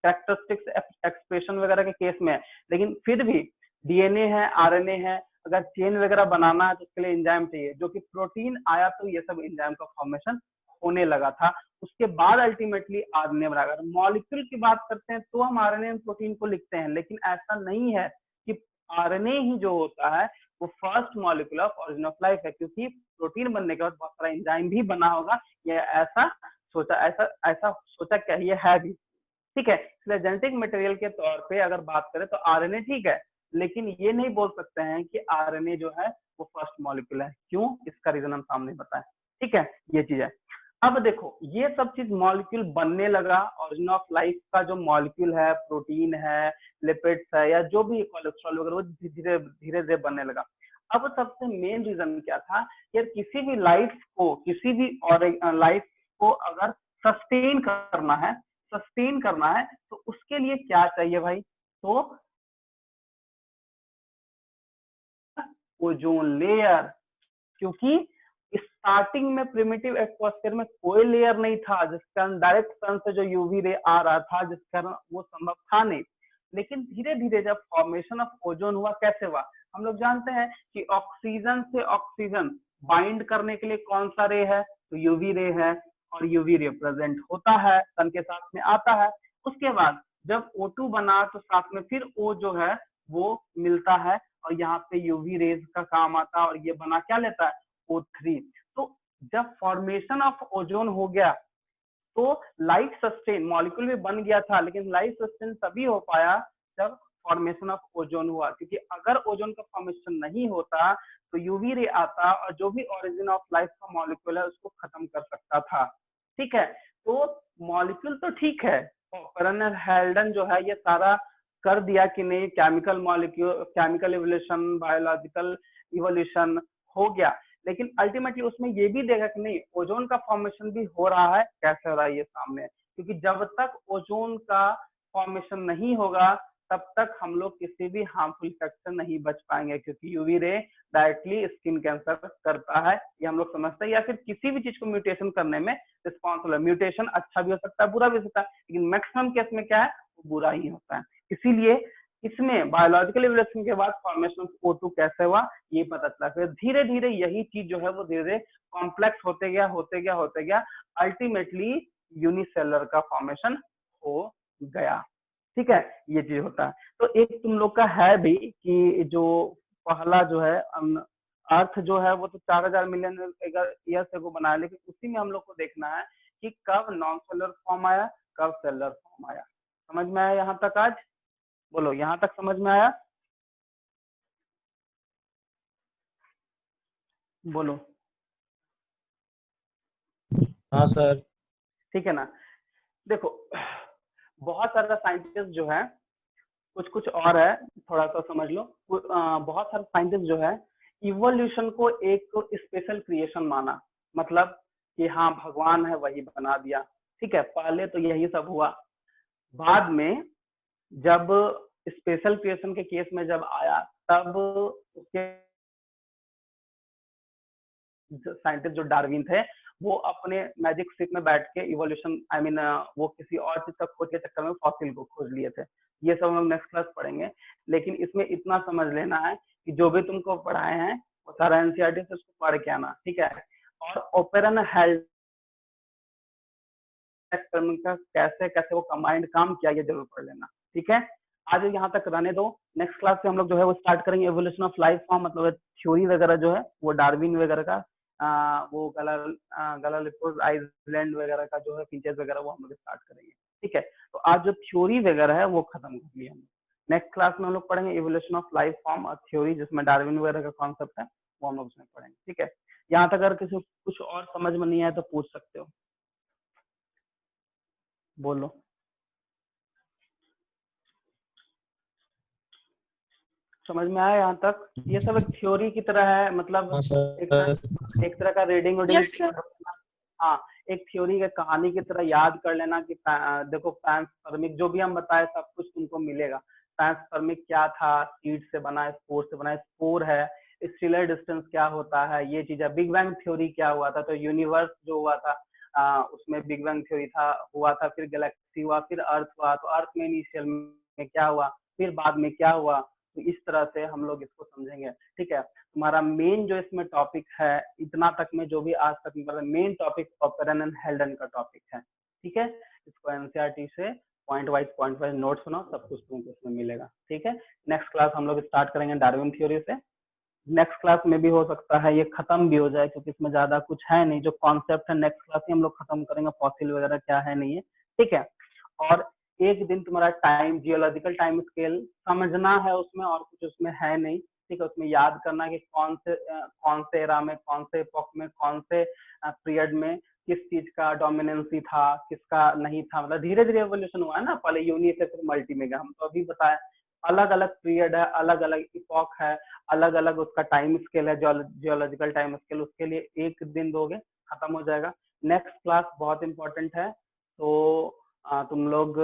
कैरेक्टरिस्टिक्स एक्सप्रेशन वगैरह के केस में है। लेकिन फिर भी डीएनए है, आरएनए है, अगर चेन वगैरह बनाना है तो उसके लिए एंजाइम चाहिए, जो कि प्रोटीन आया तो ये सब एंजाइम का फॉर्मेशन होने लगा था। उसके बाद अल्टीमेटली आरएनए बना। अगर मॉलिक्यूल की बात करते हैं तो हम आरएनए प्रोटीन को लिखते हैं, लेकिन ऐसा नहीं है कि आरएनए ही जो होता है वो first molecule of origin of life है, क्योंकि प्रोटीन बनने के बाद बहुत सारा एंजाइम भी बना होगा, ये ऐसा ऐसा सोचा क्या ये है भी, ठीक है। इसलिए जेनेटिक मटेरियल के तौर पे अगर बात करें तो आरएनए ठीक है, लेकिन ये नहीं बोल सकते हैं कि आरएनए जो है वो फर्स्ट मॉलिक्यूल है। क्यों? इसका रीजन हम सामने बताएं, ठीक है, ये चीज है। अब देखो ये सब चीज मॉलिक्यूल बनने लगा, ओरिजिन ऑफ लाइफ का जो मॉलिक्यूल है, प्रोटीन है, लिपिड्स है, या जो भी कोलेस्ट्रॉल वगैरह, वो धीरे धीरे बनने लगा। अब सबसे मेन रीजन क्या था, यार किसी भी लाइफ को अगर सस्टेन करना है तो उसके लिए क्या चाहिए भाई? तो ओजोन लेयर, क्योंकि स्टार्टिंग में प्रिमिटिव एटमॉस्फेयर में कोई लेयर नहीं था, जिस कारण डायरेक्ट सन से जो यूवी रे आ रहा था, जिस कारण वो संभव था नहीं। लेकिन धीरे धीरे जब फॉर्मेशन ऑफ ओजोन हुआ, कैसे हुआ? हम लोग जानते हैं कि ऑक्सीजन से ऑक्सीजन बाइंड करने के लिए कौन सा रे है? तो यूवी रे है, और यूवी रे प्रेजेंट होता है, सन के साथ में आता है। उसके बाद जब O2 बना तो साथ में फिर O जो है वो मिलता है, और यहाँ पे यूवी रेज का काम आता है, और ये बना क्या लेता है? O3। तो जब फॉर्मेशन ऑफ ओजोन हो गया तो लाइफ सस्टेन मॉलिक्यूल भी बन गया था, लेकिन लाइफ सस्टेन तभी हो पाया जब फॉर्मेशन ऑफ ओजोन हुआ, क्योंकि अगर ओजोन का फॉर्मेशन नहीं होता तो यूवी रे आता और जो भी ओरिजिन ऑफ लाइफ का मॉलिक्यूल है उसको खत्म कर सकता था, ठीक है। तो मॉलिक्यूल तो ठीक है, पेरेनल हेल्डन जो है ये सारा कर दिया कि नहीं, केमिकल इवोल्यूशन, बायोलॉजिकल इवोल्यूशन हो गया, लेकिन अल्टीमेटली उसमें ये भी देखा कि नहीं ओजोन का फॉर्मेशन भी हो रहा है। कैसे हो रहा है ये सामने है, क्योंकि जब तक ओजोन का फॉर्मेशन नहीं होगा तब तक हम लोग किसी भी हार्मफुल इफेक्ट से नहीं बच पाएंगे, क्योंकि UV ray directly skin cancer करता है, ये हम लोग समझते हैं, या फिर किसी भी चीज को म्यूटेशन करने में रिस्पॉन्सिबल है। म्यूटेशन अच्छा भी हो सकता है, बुरा भी हो सकता है, लेकिन मैक्सिमम केस में क्या है, वो बुरा ही होता है। इसीलिए इसमें बायोलॉजिकल इवोल्यूशन के बाद फॉर्मेशन ऑफ O2 कैसे हुआ ये पता चला। फिर धीरे धीरे यही चीज जो है वो धीरे धीरे कॉम्प्लेक्स होते गया, अल्टीमेटली यूनिसेलुलर का फॉर्मेशन हो गया, ठीक है, ये चीज होता है। तो एक तुम लोग का है भी कि जो पहला जो है अर्थ जो है वो तो 4000 मिलियन ईयर से को बनाया, लेकिन उसी में हम लोग को देखना है कि कब नॉन सेलुलर फॉर्म आया, कब सेलुलर फॉर्म आया। समझ में आया यहाँ तक? आज बोलो, यहाँ तक समझ में आया? बोलो। हाँ सर। ठीक है ना। देखो बहुत सारा साइंटिस्ट जो है, कुछ और है, थोड़ा सा समझ लो। बहुत सारे साइंटिस्ट जो है इवोल्यूशन को एक स्पेशल क्रिएशन माना, मतलब कि हाँ भगवान है वही बना दिया, ठीक है। पहले तो यही सब हुआ, बाद में जब स्पेशल क्रिएशन के केस में जब आया तब उसके साइंटिस्ट जो डार्विन थे वो अपने मैजिक स्टिक में बैठ के इवोल्यूशन वो किसी और चीज का खोज के चक्कर में फॉसिल को खोज लिए थे। ये सब हम नेक्स्ट क्लास पढ़ेंगे, लेकिन इसमें इतना समझ लेना है कि जो भी तुमको पढ़ाए हैं वो सारा एनसीईआरटी से उसको पढ़ के आना, ठीक है। और ओपेरन हेल्थ का कैसे कैसे वो कंबाइंड काम किया ये जरूर पढ़ लेना, ठीक है। आज यहाँ तक रहने दो, नेक्स्ट क्लास से हम लोग जो है वो स्टार्ट करेंगे एवोल्यूशन ऑफ लाइफ फॉर्म, मतलब थ्योरी वगैरह जो है वो डार्विन वगैरह का, वो गलालिपोस आइलैंड वगैरह का जो है फीचर्स वगैरह वो हम लोग स्टार्ट करेंगे, ठीक है। तो आज जो थ्योरी वगैरह है वो खत्म कर लिया हम लोग। नेक्स्ट क्लास में हम लोग पढ़ेंगे एवोल्यूशन ऑफ लाइफ फॉर्म और थ्योरी, जिसमें डार्विन वगैरह का कॉन्सेप्ट है वो हम लोग उसमें पढ़ेंगे, ठीक है। यहाँ तक अगर किसी कुछ और समझ में नहीं आया तो पूछ सकते हो, बोलो। समझ में आया यहाँ तक? ये सब एक थ्योरी की तरह है, मतलब हाँ एक तरह का रीडिंग Yes, sir. हाँ, एक थ्योरी का कहानी की तरह याद कर लेना कि देखो पैंसपर्मिक जो भी हम बताए सब कुछ तुमको मिलेगा। पैंसपर्मिक क्या था, सीड से बना, स्पोर से बना, स्पोर है, स्टीलर डिस्टेंस क्या होता है, ये चीज है। बिग बैंग थ्योरी क्या हुआ था, तो यूनिवर्स जो हुआ था उसमें बिग बैंग थ्योरी हुआ था, फिर गैलेक्सी हुआ, फिर अर्थ हुआ, तो अर्थ में इनिशियल में क्या हुआ, फिर बाद में क्या हुआ, तो इस तरह से हम लोग इसको समझेंगे, ठीक है। तुम्हारा मेन जो इसमें टॉपिक है इतना तक में जो भी आज तक मेन टॉपिक ओपेरन एंड हेल्डन का टॉपिक है, ठीक है। इसको एनसीईआरटी से पॉइंट वाइज नोट्स बनाओ, सब कुछ तुमको इसमें मिलेगा। ठीक है, नेक्स्ट क्लास हम लोग स्टार्ट करेंगे डार्विन थ्योरी से। नेक्स्ट क्लास में भी हो सकता है ये खत्म भी हो जाए, क्योंकि इसमें ज्यादा कुछ है नहीं, जो कॉन्सेप्ट है नेक्स्ट क्लास में हम लोग खत्म करेंगे, फॉसिल वगैरह क्या है नहीं है। ठीक है, और एक दिन तुम्हारा टाइम, जियोलॉजिकल टाइम स्केल समझना है, उसमें और कुछ उसमें है नहीं। ठीक है, उसमें याद करना कि कौन से एरा में, कौन से एपॉक में, कौन से पीरियड में किस चीज का डोमिनेंसी था, किसका नहीं था। मतलब धीरे धीरे एवोल्यूशन हुआ है ना, पहले यूनि से फिर मल्टी में गया। हम तो अभी बताया अलग अलग पीरियड है, अलग अलग इपॉक है, अलग अलग उसका टाइम स्केल है, जियोलॉजिकल टाइम स्केल। उसके लिए एक दिन दोगे खत्म हो जाएगा। नेक्स्ट क्लास बहुत इंपॉर्टेंट है, तो तुम लोग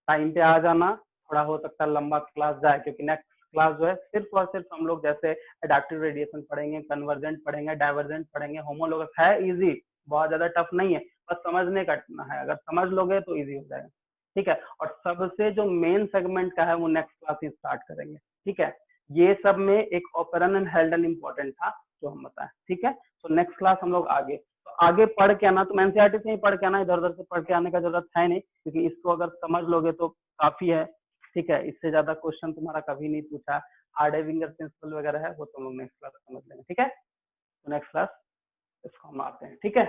टाइम पे आ जाना। थोड़ा हो सकता है लंबा क्लास जाए, क्योंकि नेक्स्ट क्लास जो है सिर्फ और सिर्फ हम लोग जैसे एडाप्टिव रेडिएशन पढ़ेंगे, कन्वर्जेंट पढ़ेंगे, डाइवर्जेंट पढ़ेंगे, होमोलोगस है, इजी, बहुत ज्यादा टफ नहीं है, बस समझने का है। अगर समझ लोगे तो इजी हो जाएगा। ठीक है, और सबसे जो मेन सेगमेंट का है वो नेक्स्ट क्लास ही स्टार्ट करेंगे। ठीक है, ये सब में एक ओपेरन एंड हेल्डन इंपॉर्टेंट था जो हम बताएं। ठीक है, तो नेक्स्ट क्लास हम लोग आगे, तो आगे पढ़ के आना, तुम एनसीईआरटी से ही पढ़ के आना, इधर उधर से पढ़ के आने का जरूरत है नहीं, क्योंकि इसको अगर समझ लोगे तो काफी है। ठीक है, इससे ज्यादा क्वेश्चन तुम्हारा कभी नहीं पूछा। हार्डेविंगर प्रिंसिपल वगैरह है वो तुम लोग नेक्स्ट क्लास समझ लेंगे। ठीक है, तो नेक्स्ट क्लास इसको हम आते हैं। ठीक है।